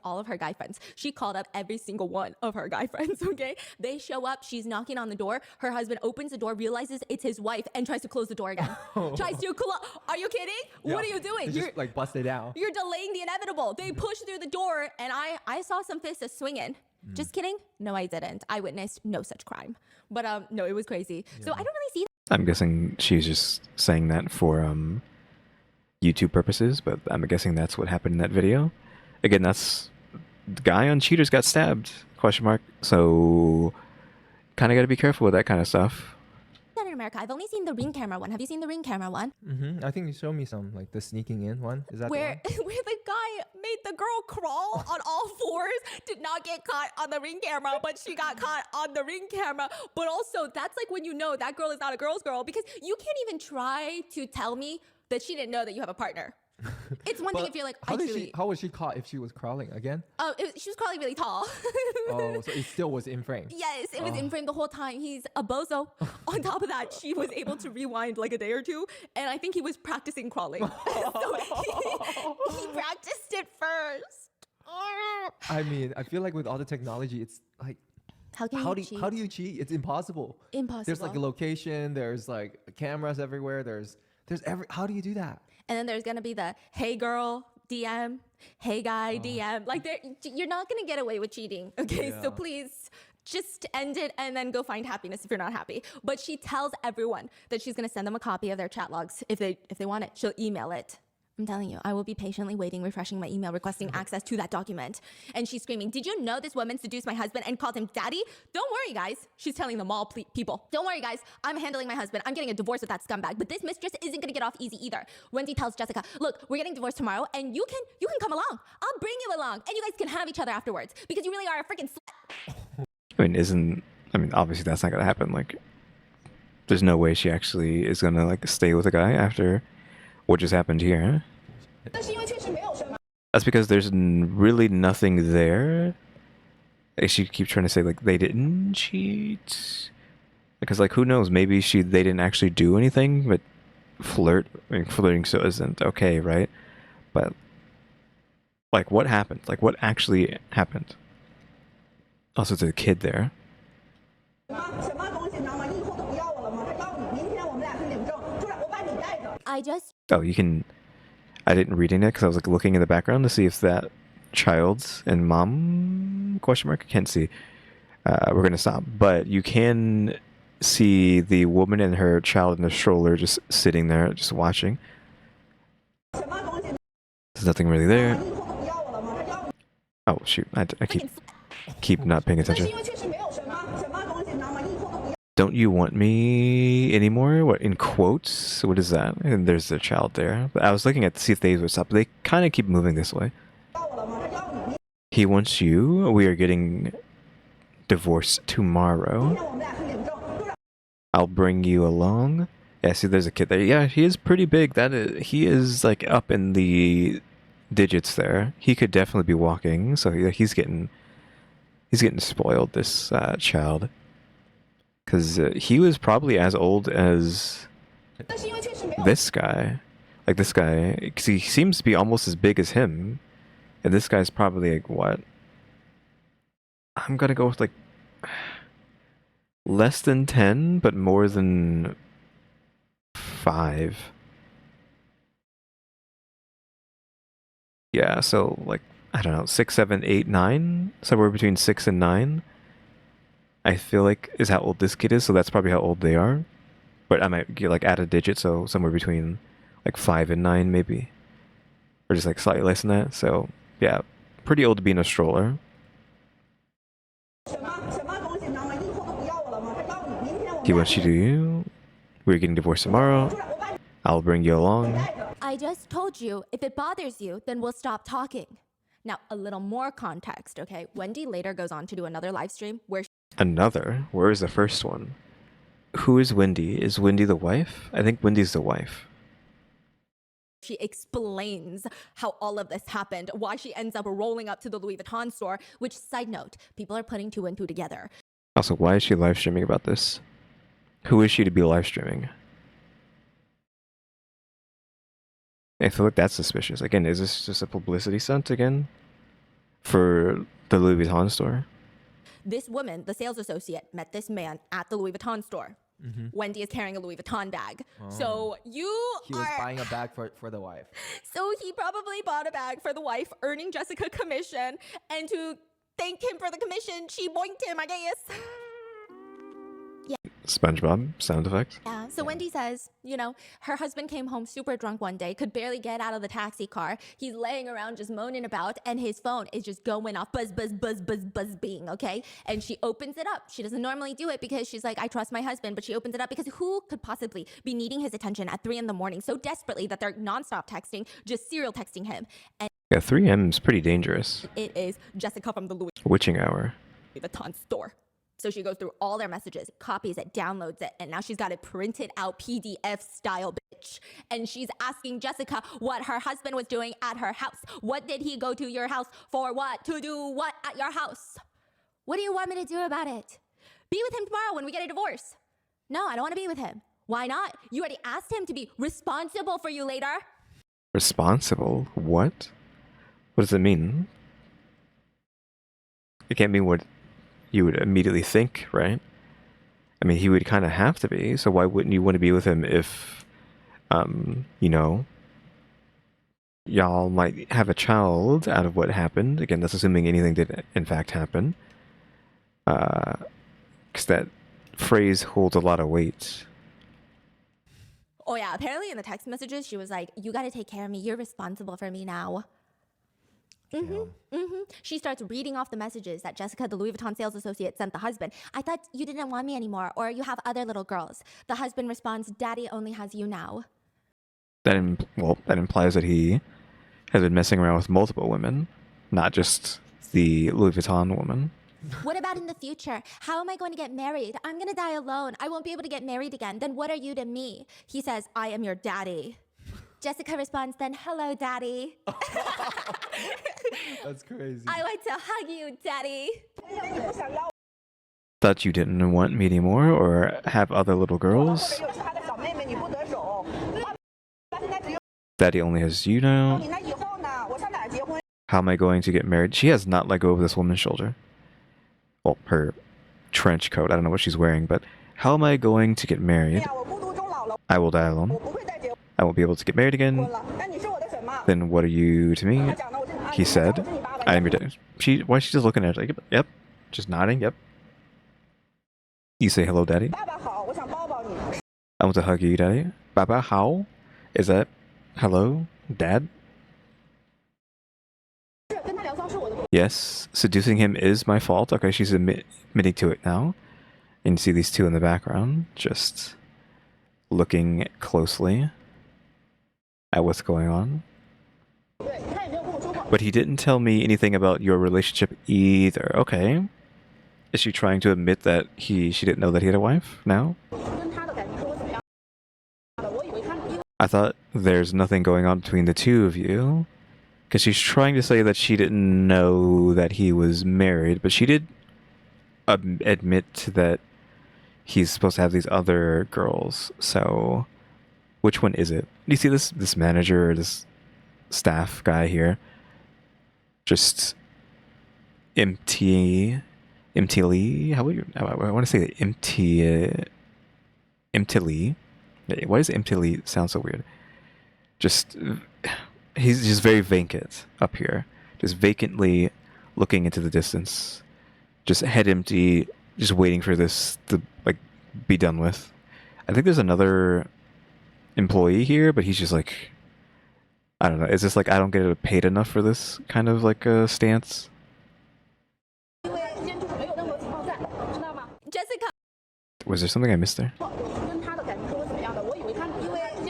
all of her guy friends. She called up every single one of her guy friends, okay? They show up, she's knocking on the door. Her husband opens the door, realizes it's his wife, and tries to close the door again. Tries to close. Are you kidding? Yeah. What are you doing? They just like busted out. You're delaying the inevitable. They pushed through the door, and I saw some fists swinging. Just kidding? No, I didn't. I witnessed no such crime. But no, it was crazy. So I don't really see I'm guessing she's just saying that for YouTube purposes, but I'm guessing that's what happened in that video. Again, that's the guy on Cheaters got stabbed, question mark. So kind of got to be careful with that kind of stuff. that in America. I've only seen the Ring camera one. Have you seen the Ring camera one? I think you showed me some, like the sneaking in one. Is that Where the one? where the guy made the girl crawl on all fours, did not get caught on the Ring camera, but she got caught on the Ring camera. But also, that's like when you know that girl is not a girl's girl, because you can't even try to tell me that she didn't know that you have a partner. It's one thing if you're like, How was she caught if she was crawling again? she was probably really tall. Oh, so it still was in frame. Yes, it was in frame the whole time. He's a bozo. On top of that, she was able to rewind like a day or two, and I think he was practicing crawling. So he practiced it first. I mean, I feel like with all the technology, it's like, How can how you do how do you cheat? It's impossible. Impossible. There's like a location. There's like cameras everywhere. There's how do you do that? And then there's gonna be the hey girl DM, hey guy DM. Like you're not gonna get away with cheating. Okay, so please just end it and then go find happiness if you're not happy. But she tells everyone that she's gonna send them a copy of their chat logs if they want it. She'll email it. I'm telling you, I will be patiently waiting, refreshing my email, requesting access to that document. And she's screaming, did you know this woman seduced my husband and called him daddy? Don't worry, guys. She's telling them all, people. Don't worry, guys. I'm handling my husband. I'm getting a divorce with that scumbag. But this mistress isn't gonna get off easy either. Wendy tells Jessica, look, we're getting divorced tomorrow, and you can come along. I'll bring you along, and you guys can have each other afterwards, because you really are a freaking slut. I mean, obviously that's not gonna happen. Like, there's no way she actually is gonna like stay with a guy after what just happened here. That's because there's really nothing there. Like, she keeps trying to say like they didn't cheat, because like who knows? Maybe they didn't actually do anything, but flirting so isn't okay, right? But like, what happened? Like, what actually happened? Also, there's a kid there. Oh, you can. I didn't read it because I was like looking in the background to see if that child's and mom question mark. I can't see. We're gonna stop, but you can see the woman and her child in the stroller just sitting there, just watching. There's nothing really there. Oh shoot! I keep not paying attention. Don't you want me anymore? What, in quotes? What is that? And there's the child there. But I was looking at to see if they was up. They kind of keep moving this way. He wants you. We are getting divorced tomorrow. I'll bring you along. Yeah, see, there's a kid there. Yeah, he is pretty big. He is like up in the digits there. He could definitely be walking. So he's getting spoiled. This child. Because he was probably as old as this guy. Like, this guy, because he seems to be almost as big as him. And this guy's probably like, what? I'm gonna go with like less than 10, but more than 5. Yeah, so like, I don't know, 6, 7, 8, 9? Somewhere between 6 and 9. I feel like is how old this kid is, so that's probably how old they are. But I might get like add a digit, so somewhere between like 5 and 9 maybe. Or just like slightly less than that. So yeah, pretty old to be in a stroller. He wants you to we're getting divorced tomorrow. I'll bring you along. I just told you, if it bothers you, then we'll stop talking. Now, a little more context, okay? Wendy later goes on to do another live stream where Another? Where is the first one? Who is Wendy? Is Wendy the wife? I think Wendy's the wife. she explains how all of this happened, why she ends up rolling up to the Louis Vuitton store, which, side note, people are putting 2 and 2 together. Also, why is she live streaming about this? Who is she to be live streaming? I feel like that's suspicious. Again, is this just a publicity stunt again for the Louis Vuitton store? This woman, the sales associate, met this man at the Louis Vuitton store. Wendy is carrying a Louis Vuitton bag. So He was buying a bag for the wife. So he probably bought a bag for the wife, earning Jessica commission, and to thank him for the commission, she boinked him, I guess. SpongeBob sound effect. Yeah. So Wendy says, you know, her husband came home super drunk one day, could barely get out of the taxi car. He's laying around just moaning about, and his phone is just going off, buzz, buzz, buzz, buzz, buzz, bing, okay? And she opens it up. She doesn't normally do it because she's like, I trust my husband, but she opens it up because who could possibly be needing his attention at 3 a.m. so desperately that they're nonstop texting, just serial texting him? And Yeah, 3M is pretty dangerous. it is Jessica from the Louis Witching hour. Vuitton store. So she goes through all their messages, copies it, downloads it, and now she's got it printed out PDF style, bitch. And she's asking Jessica what her husband was doing at her house. What did he go to your house for? What? To do what at your house? What do you want me to do about it? Be with him tomorrow when we get a divorce. No, I don't want to be with him. Why not? You already asked him to be responsible for you later. Responsible? What? What does it mean? It can't mean what you would immediately think, right? I mean, he would kind of have to be, so why wouldn't you want to be with him if, you know, y'all might have a child out of what happened? Again, that's assuming anything did in fact happen. Because that phrase holds a lot of weight. Oh yeah, apparently in the text messages, she was like, you gotta take care of me. You're responsible for me now. She starts reading off the messages that Jessica, the Louis Vuitton sales associate, sent the husband. I thought you didn't want me anymore, or you have other little girls. The husband responds, Daddy only has you now. That implies that he has been messing around with multiple women, not just the Louis Vuitton woman. What about in the future? How am I going to get married? I'm gonna die alone. I won't be able to get married again. Then what are you to me? He says, I am your daddy. Jessica responds, then hello, daddy. That's crazy. I like to hug you, daddy. Thought you didn't want me anymore or have other little girls? Daddy only has you now. How am I going to get married? She has not let go of this woman's shoulder. Well, her trench coat. I don't know what she's wearing, but how am I going to get married? I will die alone. I won't be able to get married again. Then what are you to me? He said, I am your dad. Why is she just looking at her like, yep, just nodding, yep. You say hello, daddy. I want to hug you, daddy. Baba, how? Is that hello, dad? Yes, seducing him is my fault. Okay, she's admitting to it now. And you see these two in the background, just looking closely at what's going on. But he didn't tell me anything about your relationship either. Okay. Is she trying to admit that she didn't know that he had a wife now? I thought there's nothing going on between the two of you. Because she's trying to say that she didn't know that he was married, but she did admit that he's supposed to have these other girls. So, which one is it? Do you see this manager or this staff guy here? Just emptily. How would you? I want to say emptily. Why does emptily sound so weird? Just. He's just very vacant up here. Just vacantly looking into the distance. Just head empty, just waiting for this to like be done with. I think there's another employee here, but he's just like, I don't know. Is this like I don't get paid enough for this kind of like a stance? Jessica. Was there something I missed there?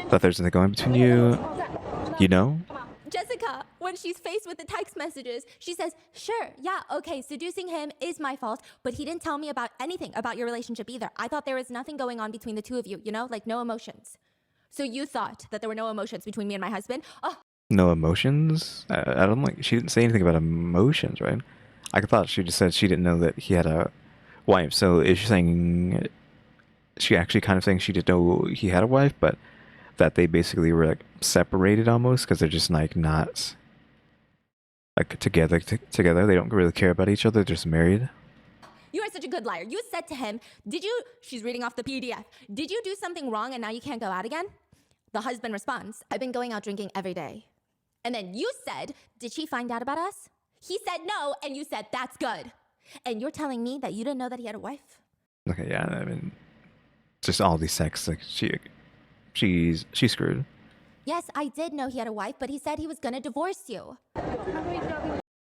Thought there's something going between you. You know? Jessica, when she's faced with the text messages, she says, sure, yeah, okay, seducing him is my fault, but he didn't tell me about anything about your relationship either. I thought there was nothing going on between the two of you, you know, like no emotions. So you thought that there were no emotions between me and my husband? Oh. No emotions? I don't like, she didn't say anything about emotions, right? I thought she just said she didn't know that he had a wife. So is she saying, she actually kind of saying she didn't know he had a wife, but that they basically were like separated almost because they're just like not like together. Together, they don't really care about each other. They're just married. You are such a good liar. You said to him, did you, she's reading off the PDF, did you do something wrong and now you can't go out again? The husband responds, I've been going out drinking every day. And then you said, did she find out about us? He said no, and you said, that's good. And you're telling me that you didn't know that he had a wife? Okay, yeah, I mean, just all these sex, like she's screwed. Yes, I did know he had a wife, but he said he was gonna divorce you.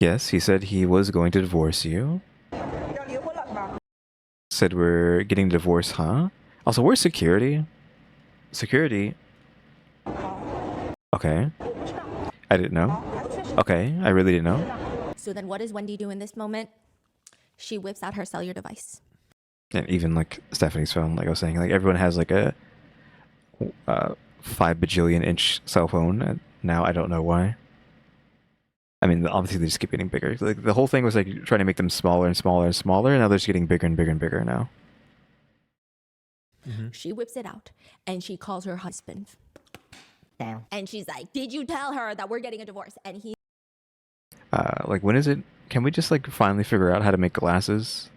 Yes, he said he was going to divorce you. Said we're getting divorced, huh? Also, where's security? Security. Okay. I didn't know. Okay, I really didn't know. So then what does Wendy do in this moment? She whips out her cellular device. And even like Stephanie's phone, like I was saying, like everyone has like a 5 bajillion-inch cell phone. And now I don't know why. I mean, obviously they just keep getting bigger. Like the whole thing was like trying to make them smaller and smaller and smaller, and now they're just getting bigger and bigger and bigger now. She whips it out and she calls her husband. Damn. And she's like, did you tell her that we're getting a divorce? And he Like when is it? Can we just like finally figure out how to make glasses?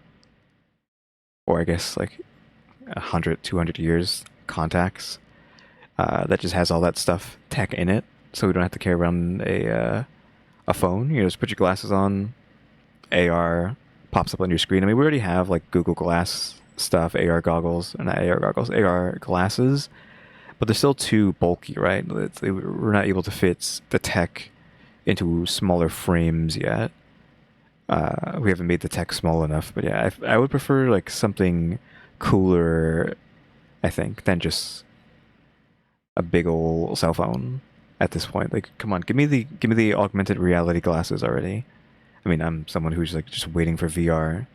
Or I guess like 100, 200 years contacts that just has all that stuff tech in it, so we don't have to carry around a phone. You know, just put your glasses on. AR pops up on your screen. I mean, we already have like Google Glass stuff, AR goggles, not AR goggles, AR glasses, but they're still too bulky, right? We're not able to fit the tech into smaller frames yet. We haven't made the tech small enough, but yeah, I would prefer like something cooler, I think, than just a big old cell phone at this point. Like, come on, give me the augmented reality glasses already. I mean, I'm someone who's like just waiting for VR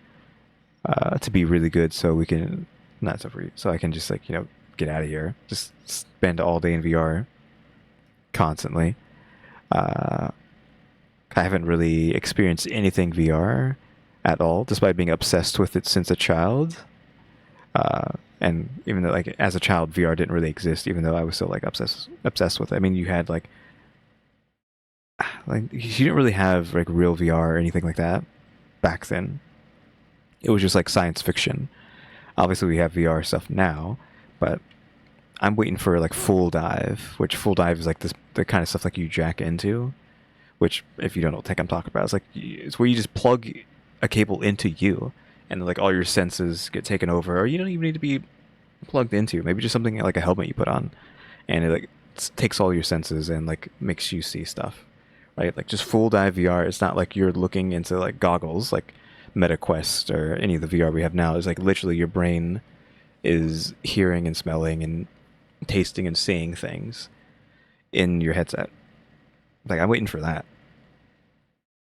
to be really good, so we can so I can just like get out of here, just spend all day in VR constantly. I haven't really experienced anything VR at all, despite being obsessed with it since a child. And even though, like, as a child, VR didn't really exist, even though I was still like obsessed with it. I mean, you had like you didn't really have like real VR or anything like that back then. It was just like science fiction. Obviously, we have VR stuff now, but I'm waiting for like full dive, which full dive is like the kind of stuff like you jack into. Which, if you don't know what tech I'm talking about, it's where you just plug a cable into you, and like all your senses get taken over, or you don't even need to be plugged into. Maybe just something like a helmet you put on, and it like takes all your senses and like makes you see stuff, right? Like just full dive VR. It's not like you're looking into like goggles, like MetaQuest or any of the VR we have now. It's like literally your brain is hearing and smelling and tasting and seeing things in your headset. Like, I'm waiting for that.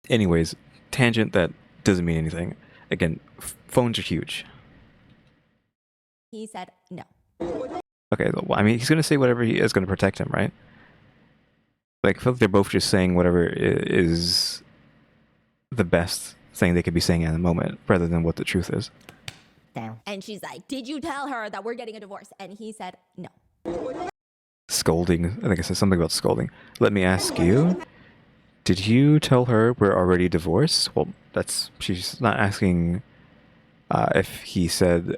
Anyways, tangent that doesn't mean anything. Again, phones are huge. he said no. Okay, well, I mean, he's going to say whatever he is going to protect him, right? Like, I feel like they're both just saying whatever is the best thing they could be saying in the moment, rather than what the truth is. Damn. And she's like, did you tell her that we're getting a divorce? And he said no. Scolding. I think I said something about scolding. Let me ask you, did you tell her we're already divorced? Well, she's not asking if he said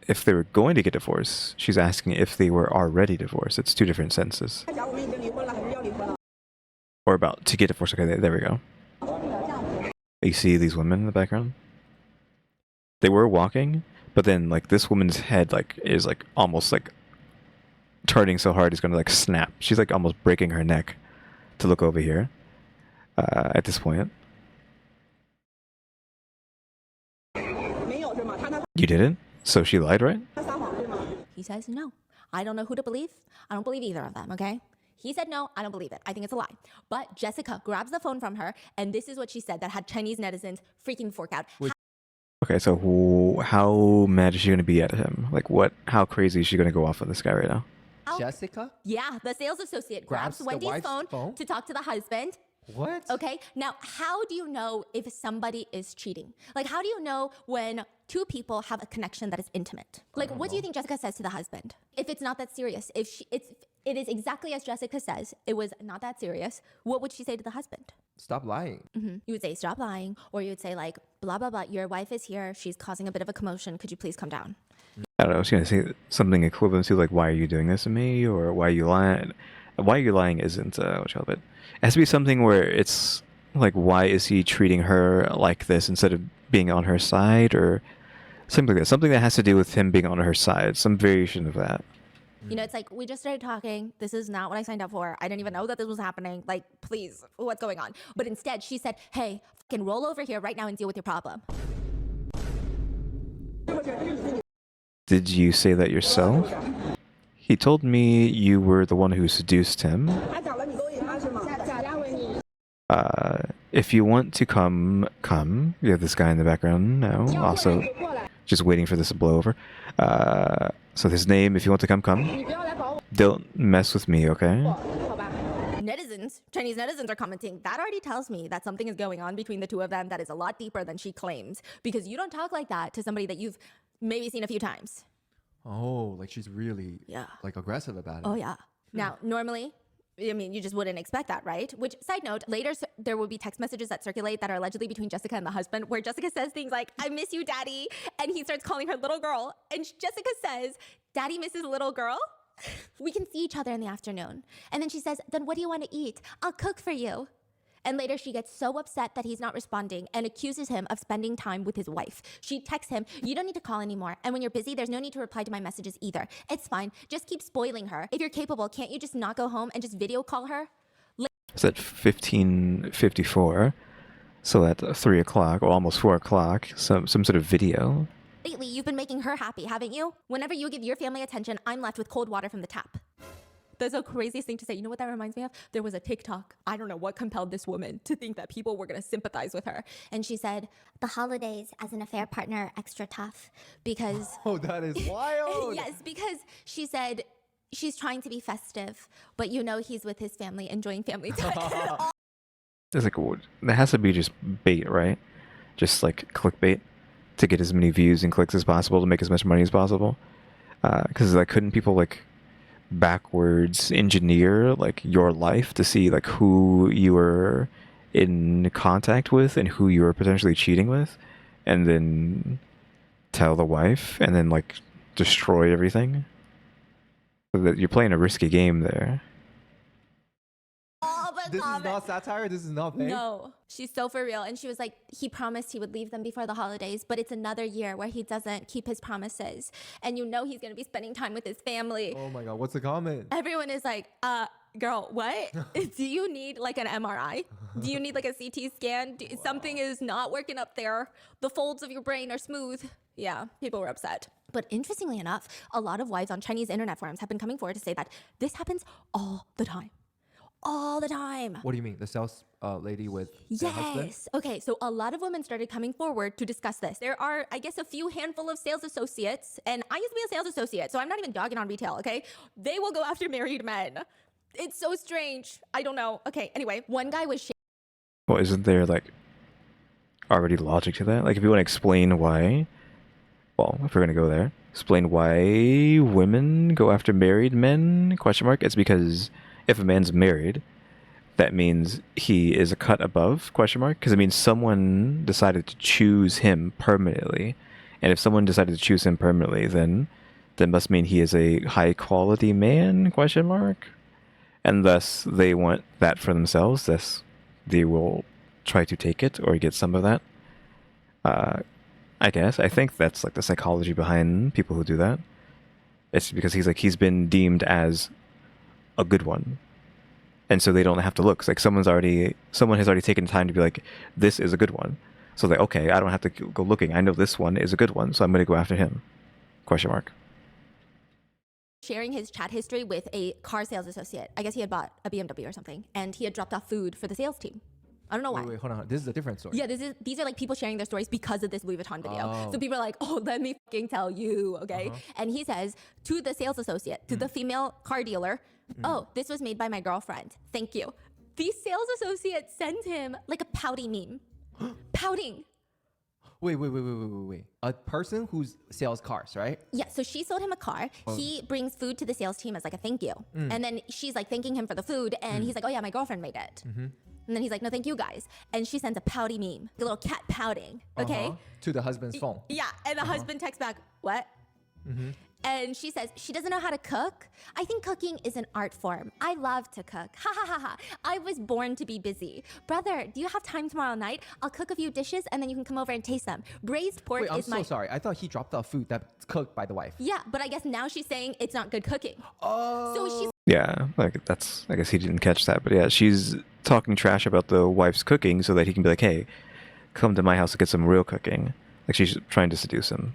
if they were going to get divorced. She's asking if they were already divorced. It's two different sentences. Or about to get divorced. Okay, there we go. You see these women in the background? They were walking, but then like this woman's head like is like almost like turning so hard it's gonna like snap. She's like almost breaking her neck to look over here at this point. You didn't? So she lied, right? He says no. I don't know who to believe. I don't believe either of them, okay? He said no, I don't believe it. I think it's a lie. But Jessica grabs the phone from her, and this is what she said that had Chinese netizens freaking fork out. Okay, so how mad is she gonna be at him? Like how crazy is she gonna go off on this guy right now? Jessica? Yeah, the sales associate Grabs grabs the Wendy's wife's phone phone? to talk to the husband. What? Okay, now how do you know if somebody is cheating? Like, how do you know when two people have a connection that is intimate? Like, what do you think Jessica says to the husband? If it's not that serious, if It is exactly as Jessica says. It was not that serious. What would she say to the husband? Stop lying. You would say, stop lying. Or you would say, like, blah, blah, blah. Your wife is here. She's causing a bit of a commotion. Could you please come down? I don't know. I was gonna say something equivalent to like, "Why are you doing this to me?" or "Why are you lying?" Why are you lying isn't what you call it. It has to be something where it's like, "Why is he treating her like this instead of being on her side?" or something like that. Something that has to do with him being on her side. Some variation of that. You know, it's like, we just started talking. This is not what I signed up for. I didn't even know that this was happening. Like, please, what's going on? But instead, she said, hey, fucking roll over here right now and deal with your problem. Did you say that yourself? He told me you were the one who seduced him. If you want to come. You have this guy in the background now, also just waiting for this to blow over. So his name, if you want to come. Don't mess with me, okay? Netizens, Chinese netizens are commenting. That already tells me that something is going on between the two of them that is a lot deeper than she claims. Because you don't talk like that to somebody that you've maybe seen a few times. Oh, like she's really like aggressive about it. Oh, yeah. Now, normally, I mean, you just wouldn't expect that, right? Which, side note, later there will be text messages that circulate that are allegedly between Jessica and the husband, where Jessica says things like, I miss you, daddy. And he starts calling her little girl. And Jessica says, daddy misses little girl? We can see each other in the afternoon. And then she says, then what do you want to eat? I'll cook for you. And later she gets so upset that he's not responding and accuses him of spending time with his wife. She texts him, you don't need to call anymore. And when you're busy, there's no need to reply to my messages either. It's fine. Just keep spoiling her. If you're capable, can't you just not go home and just video call her? It's at 15:54. So at 3 o'clock, or almost 4 o'clock, some sort of video. Lately, you've been making her happy, haven't you? Whenever you give your family attention, I'm left with cold water from the tap. That's the craziest thing to say. You know what that reminds me of? There was a TikTok. I don't know what compelled this woman to think that people were going to sympathize with her. And she said, the holidays as an affair partner are extra tough because... Oh, that is wild. Yes, because she said she's trying to be festive, but you know he's with his family, enjoying family time. It's like, there has to be just bait, right? Just like clickbait to get as many views and clicks as possible to make as much money as possible. Because like, couldn't people like backwards engineer like your life to see like who you were in contact with and who you were potentially cheating with, and then tell the wife and then like destroy everything? So that you're playing a risky game there. This is not satire. This is not fake. No, she's so for real. And she was like, he promised he would leave them before the holidays, but it's another year where he doesn't keep his promises. And you know he's going to be spending time with his family. Oh my God, what's the comment? Everyone is like, girl, what? Do you need like an MRI? Do you need like a CT scan? Something is not working up there. The folds of your brain are smooth. Yeah, people were upset. But interestingly enough, a lot of wives on Chinese internet forums have been coming forward to say that this happens all the time. All the time. What do you mean? The sales lady with the husband? Yes. Okay, so a lot of women started coming forward to discuss this. There are, I guess, a few handful of sales associates, and I used to be a sales associate, so I'm not even dogging on retail, okay? They will go after married men. It's so strange. I don't know. Okay, anyway, one guy was Well, isn't there like already logic to that? Like, if you want to explain why, well, if we're gonna go there, explain why women go after married men? Question mark. It's because if a man's married, that means he is a cut above? Question mark. Because it means someone decided to choose him permanently, and if someone decided to choose him permanently, then that must mean he is a high quality man? Question mark. And thus they want that for themselves. Thus they will try to take it or get some of that. I guess. I think that's like the psychology behind people who do that. It's because he's been deemed as a good one, and so they don't have to look. It's like someone has already taken time to be like, this is a good one. So like, okay, I don't have to go looking. I know this one is a good one, so I'm going to go after him. Question mark. sharing his chat history with a car sales associate. I guess he had bought a BMW or something, and he had dropped off food for the sales team. I don't know why. Wait, hold on. This is a different story. Yeah, these are like people sharing their stories because of this Louis Vuitton video. Oh. So people are like, oh, let me fucking tell you, okay? And he says to the sales associate, to the female car dealer, oh, this was made by my girlfriend. Thank you. The sales associate sends him like a pouty meme. Pouting. Wait. A person who sells cars, right? Yeah, so she sold him a car. He brings food to the sales team as like a thank you. And then she's like thanking him for the food. And he's like, oh yeah, my girlfriend made it. And then he's like, no, thank you guys. And she sends a pouty meme, a little cat pouting. Okay. To the husband's phone. Yeah. And the husband texts back, what? And she says she doesn't know how to cook. I think cooking is an art form. I love to cook. Ha ha ha ha. I was born to be busy. Brother, do you have time tomorrow night? I'll cook a few dishes and then you can come over and taste them. Braised pork Wait, I'm is my. so sorry. I thought he dropped off food that's cooked by the wife. Yeah, but I guess now she's saying it's not good cooking. Oh. So she's Yeah, like that's. I guess he didn't catch that, but yeah, she's talking trash about the wife's cooking so that he can be like, "Hey, come to my house to get some real cooking." Like she's trying to seduce him.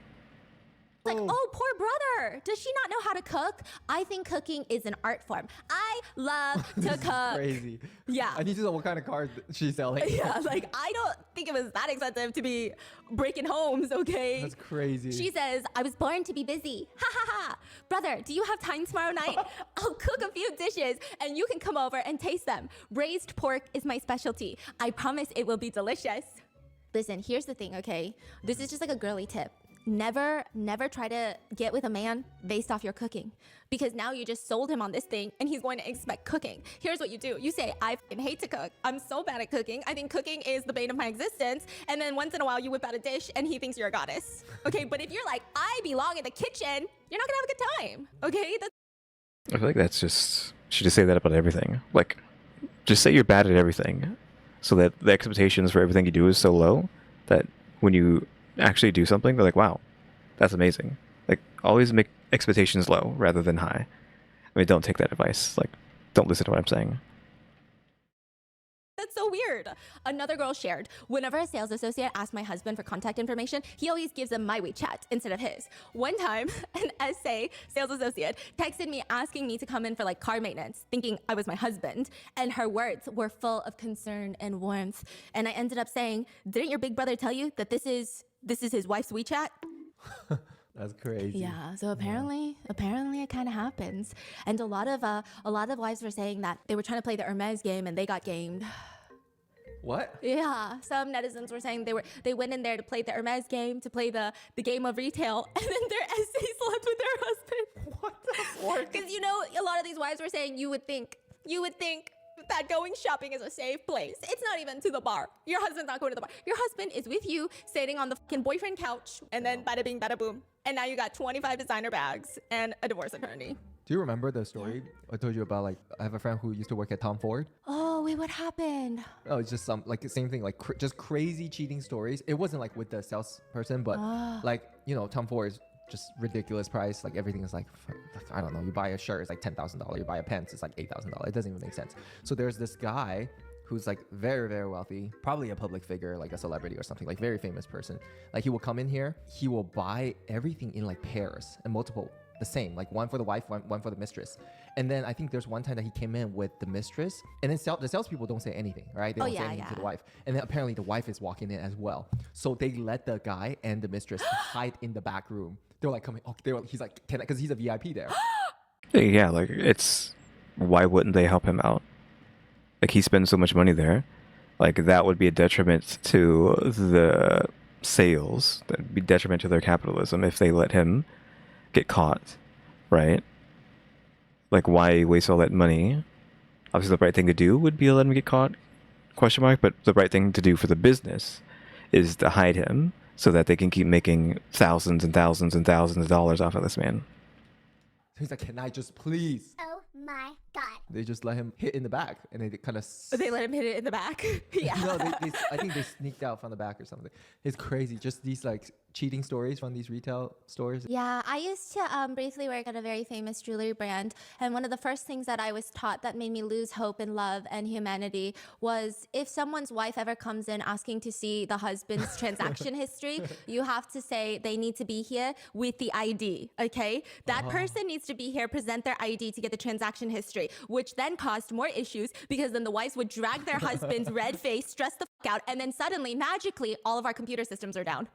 like, oh, poor brother. Does she not know how to cook? I think cooking is an art form. I love to cook. Crazy. Yeah. I need to know what kind of cars she's selling. Yeah, like I don't think it was that expensive to be breaking homes, okay? That's crazy. She says, I was born to be busy. Ha ha ha. Brother, do you have time tomorrow night? I'll cook a few dishes and you can come over and taste them. Braised pork is my specialty. I promise it will be delicious. Listen, here's the thing, okay? This is just like a girly tip. Never try to get with a man based off your cooking, because now you just sold him on this thing and he's going to expect cooking. Here's what you do. You say, I fucking hate to cook. I'm so bad at cooking. I think cooking is the bane of my existence. And then once in a while you whip out a dish and he thinks you're a goddess. Okay, but if you're like, I belong in the kitchen, you're not gonna have a good time. Okay? I feel like that's just, should just say that about everything. Like, just say you're bad at everything, so that the expectations for everything you do is so low that when you actually do something, they're like, wow, that's amazing. Like, always make expectations low rather than high. I mean, don't take that advice. Like, don't listen to what I'm saying. That's so weird. Another girl shared, whenever a sales associate asks my husband for contact information, he always gives them my WeChat instead of his. One time, an SA sales associate texted me asking me to come in for like car maintenance, thinking I was my husband, and her words were full of concern and warmth. And I ended up saying, didn't your big brother tell you that this is his wife's WeChat? That's crazy. Yeah, so apparently it kind of happens. And a lot of wives were saying that they were trying to play the Hermes game and they got gamed. What? Yeah, some netizens were saying they went in there to play the Hermes game, to play the game of retail, and then their SA slept with their husband. What the fuck? Because you know, a lot of these wives were saying you would think that going shopping is a safe place. It's not even to the bar. Your husband's not going to the bar. Your husband is with you, sitting on the fucking boyfriend couch, and then bada bing, bada boom. And now you got 25 designer bags and a divorce attorney. Do you remember the story I told you about? Like, I have a friend who used to work at Tom Ford. Oh, wait, what happened? Oh, it's just some like the same thing, like just crazy cheating stories. It wasn't like with the salesperson, but like, you know, Tom Ford is just ridiculous price. Like everything is like I don't know. You buy a shirt, it's like $10,000. You buy a pants, it's like $8,000. It doesn't even make sense. So there's this guy who's like very, very wealthy, probably a public figure, like a celebrity or something, like very famous person. Like he will come in here, he will buy everything in like pairs and multiple, the same, like one for the wife, one for the mistress. And then I think there's one time that he came in with the mistress, and then the salespeople don't say anything, right? They don't say anything to the wife. And then apparently the wife is walking in as well. So they let the guy and the mistress hide in the back room. They're like coming, he's like, can I, because he's a VIP there. Yeah, like, it's, why wouldn't they help him out? Like, he spends so much money there. Like, that would be a detriment to the sales. That would be detriment to their capitalism if they let him get caught, right? Like, why waste all that money? Obviously, the right thing to do would be to let him get caught, question mark, but the right thing to do for the business is to hide him so that they can keep making thousands and thousands and thousands of dollars off of this man. He's like, can I just please? Oh my god. They just let him hit in the back, and they kind of. They let him hit it in the back. Yeah. No, I think they sneaked out from the back or something. It's crazy. Just these like cheating stories from these retail stores. Yeah, I used to briefly work at a very famous jewelry brand, and one of the first things that I was taught that made me lose hope in love and humanity was if someone's wife ever comes in asking to see the husband's transaction history, you have to say they need to be here with the ID, okay? That person needs to be here, present their ID to get the transaction history, which then caused more issues because then the wives would drag their husband's red face, stress the fuck out, and then suddenly, magically, all of our computer systems are down.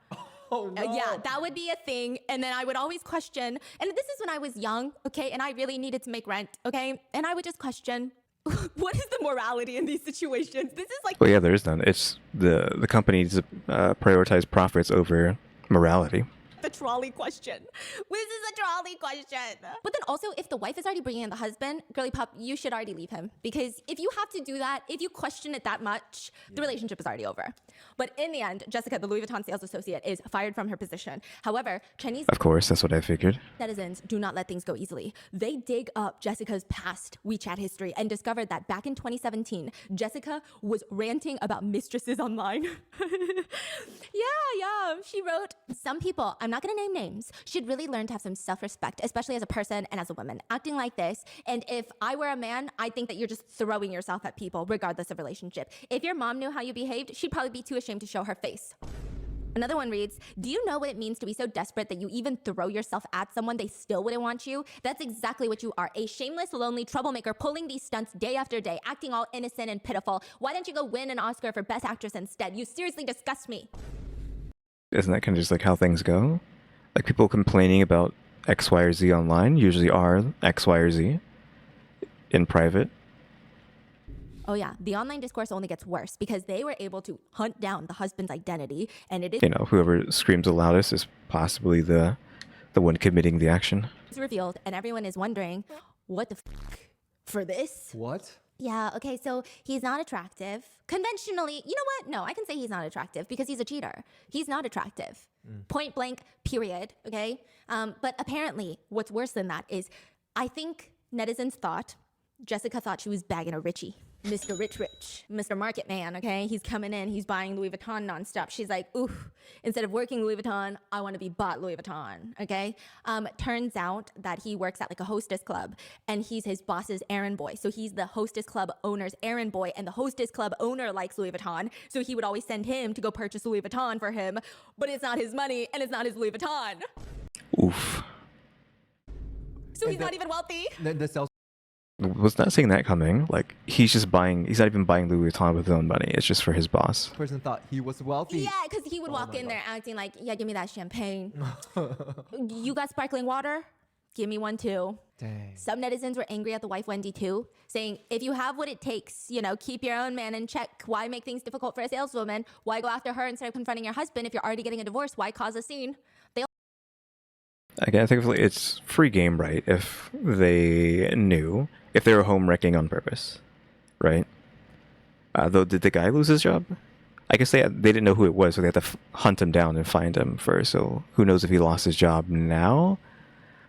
Oh, no. Yeah, that would be a thing. And then I would always question, and this is when I was young, okay, and I really needed to make rent, okay? And I would just question, What is the morality in these situations? This is like Well, yeah, there is none. It's the companies prioritize profits over morality. the trolley question. This is a trolley question. But then also, if the wife is already bringing in the husband, girly pop, you should already leave him. Because if you have to do that, if you question it that much, the relationship is already over. But in the end, Jessica, the Louis Vuitton sales associate, is fired from her position. However, Chinese Of course, that's what I figured. netizens do not let things go easily. They dig up Jessica's past WeChat history and discovered that back in 2017, Jessica was ranting about mistresses online. Yeah. She wrote, some people, I'm not gonna name names, should really learn to have some self-respect, especially as a person and as a woman. Acting like this, and if I were a man, I think that you're just throwing yourself at people, regardless of relationship. If your mom knew how you behaved, she'd probably be too ashamed to show her face. Another one reads, do you know what it means to be so desperate that you even throw yourself at someone they still wouldn't want you? That's exactly what you are, a shameless, lonely troublemaker pulling these stunts day after day, acting all innocent and pitiful. Why don't you go win an Oscar for Best Actress instead? You seriously disgust me. Isn't that kind of just like how things go? Like people complaining about X, Y, or Z online usually are X, Y, or Z in private. Oh yeah, the online discourse only gets worse because they were able to hunt down the husband's identity, and it is You know, whoever screams the loudest is possibly the one committing the action. revealed, and everyone is wondering, what the for this? What? Yeah, okay, so he's not attractive. Conventionally, you know what? No, I can say he's not attractive because he's a cheater. He's not attractive. Point blank, period, okay? But apparently, what's worse than that is I think netizens thought, Jessica thought she was bagging a Richie. Mr. Rich, Mr. Market Man, okay? He's coming in, he's buying Louis Vuitton nonstop. She's like, ooh, instead of working Louis Vuitton, I want to be bought Louis Vuitton, okay? Turns out that he works at like a hostess club and he's his boss's errand boy. So he's the hostess club owner's errand boy, and the hostess club owner likes Louis Vuitton. So he would always send him to go purchase Louis Vuitton for him, but it's not his money and it's not his Louis Vuitton. Oof. So he's not even wealthy. The sales Was not seeing that coming. Like he's not even buying Louis Vuitton with his own money. It's just for his boss. person thought he was wealthy. Yeah, because he would walk in there acting like, yeah, give me that champagne. You got sparkling water? Give me one too. Dang. Some netizens were angry at the wife Wendy too, saying, if you have what it takes, you know, keep your own man in check. Why make things difficult for a saleswoman? Why go after her instead of confronting your husband? If you're already getting a divorce, why cause a scene? They Again, I think it's free game, right? If they knew, if they were home wrecking on purpose, right? Though, did the guy lose his job? I guess they didn't know who it was, so they had to hunt him down and find him first. So who knows if he lost his job now?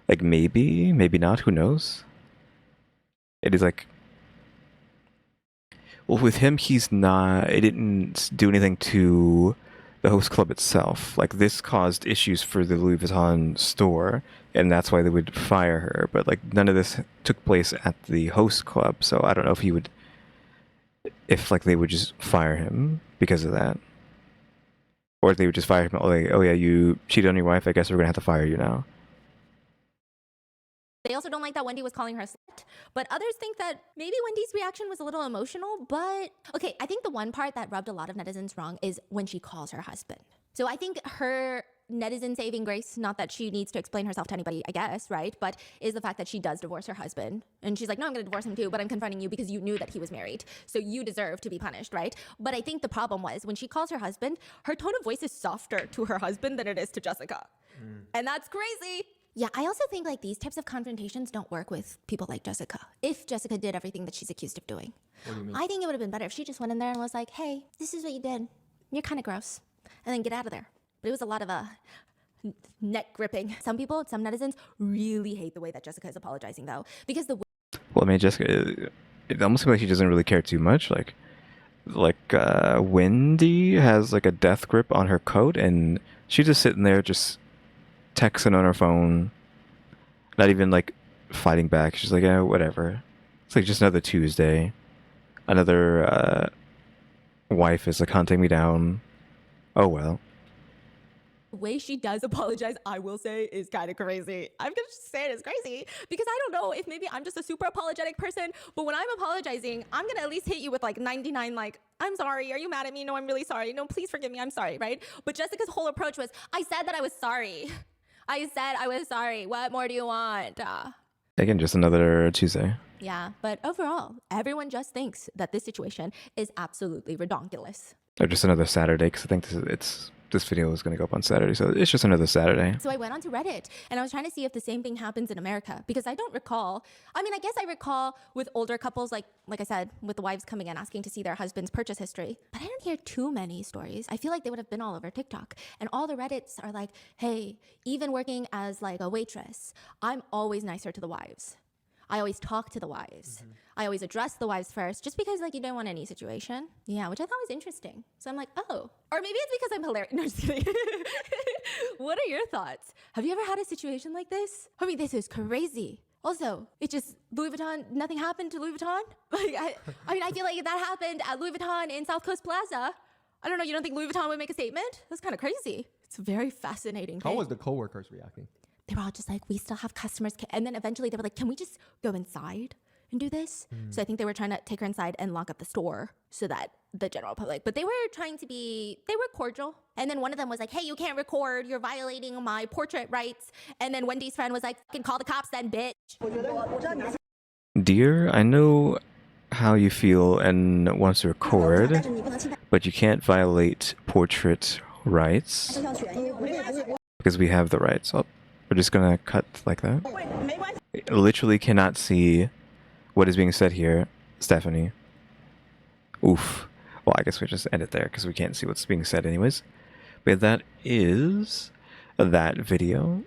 Like maybe, maybe not. Who knows? It is like, well, with him, he's not. It didn't do anything to the host club itself. Like this caused issues for the Louis Vuitton store, and that's why they would fire her. But like none of this took place at the host club, so I don't know if he would, if like they would just fire him because of that, or if they would just fire him. Like, oh yeah, you cheated on your wife. I guess we're gonna have to fire you now. They also don't like that Wendy was calling her a slut, but others think that maybe Wendy's reaction was a little emotional, but okay, I think the one part that rubbed a lot of netizens wrong is when she calls her husband. So I think her netizen saving grace, not that she needs to explain herself to anybody, I guess, right? But is the fact that she does divorce her husband. And she's like, no, I'm gonna divorce him too, but I'm confronting you because you knew that he was married. So you deserve to be punished, right? But I think the problem was when she calls her husband, her tone of voice is softer to her husband than it is to Jessica. And that's crazy. Yeah, I also think like these types of confrontations don't work with people like Jessica. If Jessica did everything that she's accused of doing. What do you mean? I think it would have been better if she just went in there and was like, hey, this is what you did. You're kind of gross. And then get out of there. But it was a lot of neck gripping. Some people, some netizens really hate the way that Jessica is apologizing though. Because the Well, I mean, Jessica, it almost seems like she doesn't really care too much. Like Wendy has like a death grip on her coat, and she's just sitting there, just texting on her phone, not even like fighting back. She's like, yeah, whatever. It's like just another Tuesday. Another wife is like hunting me down. Oh well. way she does apologize, I will say, is kind of crazy. I'm gonna just say it is crazy because I don't know if maybe I'm just a super apologetic person, but when I'm apologizing, I'm gonna at least hit you with like 99 like, I'm sorry, are you mad at me? No, I'm really sorry. No, please forgive me, I'm sorry, right? But Jessica's whole approach was, I said that I was sorry. I said I was sorry. What more do you want? Again, just another Tuesday. Yeah, but overall, everyone just thinks that this situation is absolutely redonkulous. Or just another Saturday, because I think this video is going to go up on Saturday, so it's just another Saturday. So I went onto Reddit and I was trying to see if the same thing happens in America because I don't recall. I mean, I guess I recall with older couples, like I said, with the wives coming in asking to see their husband's purchase history. But I didn't hear too many stories. I feel like they would have been all over TikTok. And all the Reddits are like, hey, even working as like a waitress, I'm always nicer to the wives. I always talk to the wives. I always address the wives first, just because like you don't want any situation. Yeah, which I thought was interesting. So I'm like, oh, or maybe it's because I'm hilarious. No, just kidding. What are your thoughts? Have you ever had a situation like this? I mean, this is crazy. Also, it just Louis Vuitton. Nothing happened to Louis Vuitton. Like, I mean, I feel like if that happened at Louis Vuitton in South Coast Plaza, I don't know. You don't think Louis Vuitton would make a statement? That's kind of crazy. It's a very fascinating thing. How was the coworkers reacting? They were all just like, we still have customers. And then eventually they were like, can we just go inside and do this? So I think they were trying to take her inside and lock up the store so that the general public, but they were trying to they were cordial. And then one of them was like, hey, you can't record. You're violating my portrait rights. And then Wendy's friend was like, fucking call the cops then, bitch. Dear, I know how you feel and want to record, but you can't violate portrait rights because we have the rights. Oh, we're just gonna cut like that. I literally cannot see what is being said here, Stephanie. Oof. Well, I guess we just end it there because we can't see what's being said anyways. But that is that video.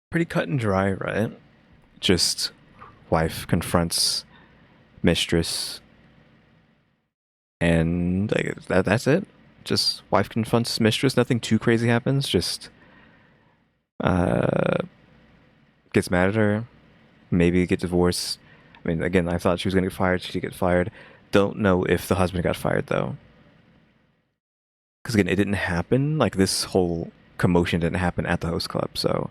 Pretty cut and dry, right? Just wife confronts mistress, and like that's it. Just wife confronts mistress. Nothing too crazy happens. Just gets mad at her. Maybe get divorced. I mean, again, I thought she was gonna get fired. She did get fired. Don't know if the husband got fired though, because again, it didn't happen. Like this whole commotion didn't happen at the host club, so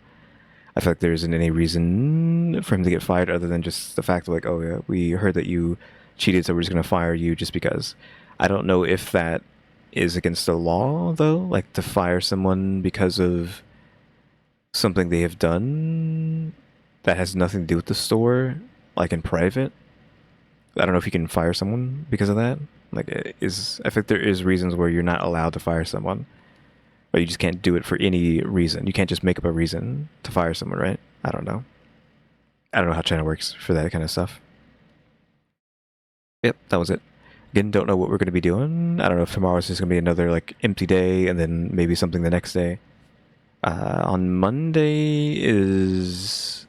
I feel like there isn't any reason for him to get fired other than just the fact of like, oh yeah, we heard that you cheated, so we're just gonna fire you just because. I don't know if that is against the law though, like to fire someone because of something they have done that has nothing to do with the store, like in private. I don't know if you can fire someone because of that. Like, I think there is reasons where you're not allowed to fire someone, but you just can't do it for any reason. You can't just make up a reason to fire someone, right? I don't know. I don't know how China works for that kind of stuff. Yep, that was it. Again, don't know what we're going to be doing. I don't know if tomorrow's just going to be another like empty day and then maybe something the next day. On Monday is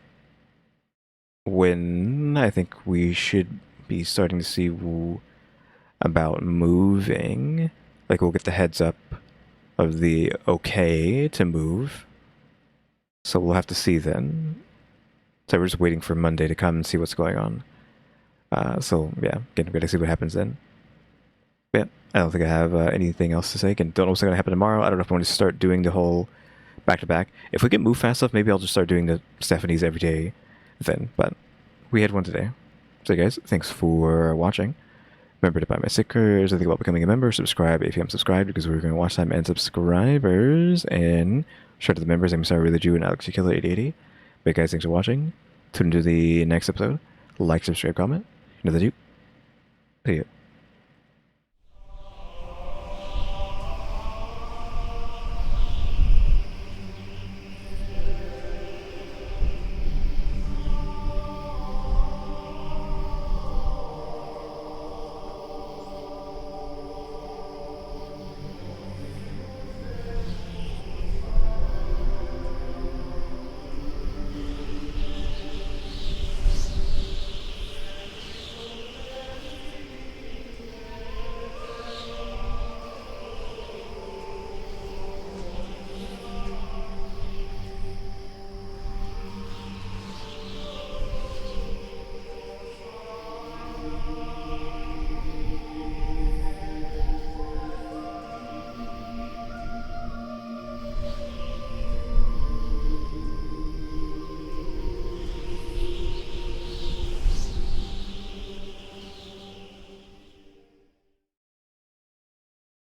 when I think we should be starting to see about moving. Like we'll get the heads up of the okay to move. So we'll have to see then. So we're just waiting for Monday to come and see what's going on. So yeah, again, we're gonna see what happens then. But yeah, I don't think I have anything else to say. Again, don't know what's gonna happen tomorrow. I don't know if I want to start doing the whole back-to-back. If we get move fast enough, maybe I'll just start doing the Stephanie's every day then. But we had one today. So guys, thanks for watching. Remember to buy my stickers and think about becoming a member. Subscribe if you haven't subscribed because we're going to watch time and subscribers. And shout out to the members. EmmyStarr, RaleyDrew, and alexgkiller 8080. But guys, thanks for watching. Tune into the next episode. Like, subscribe, comment. You know the do. See ya.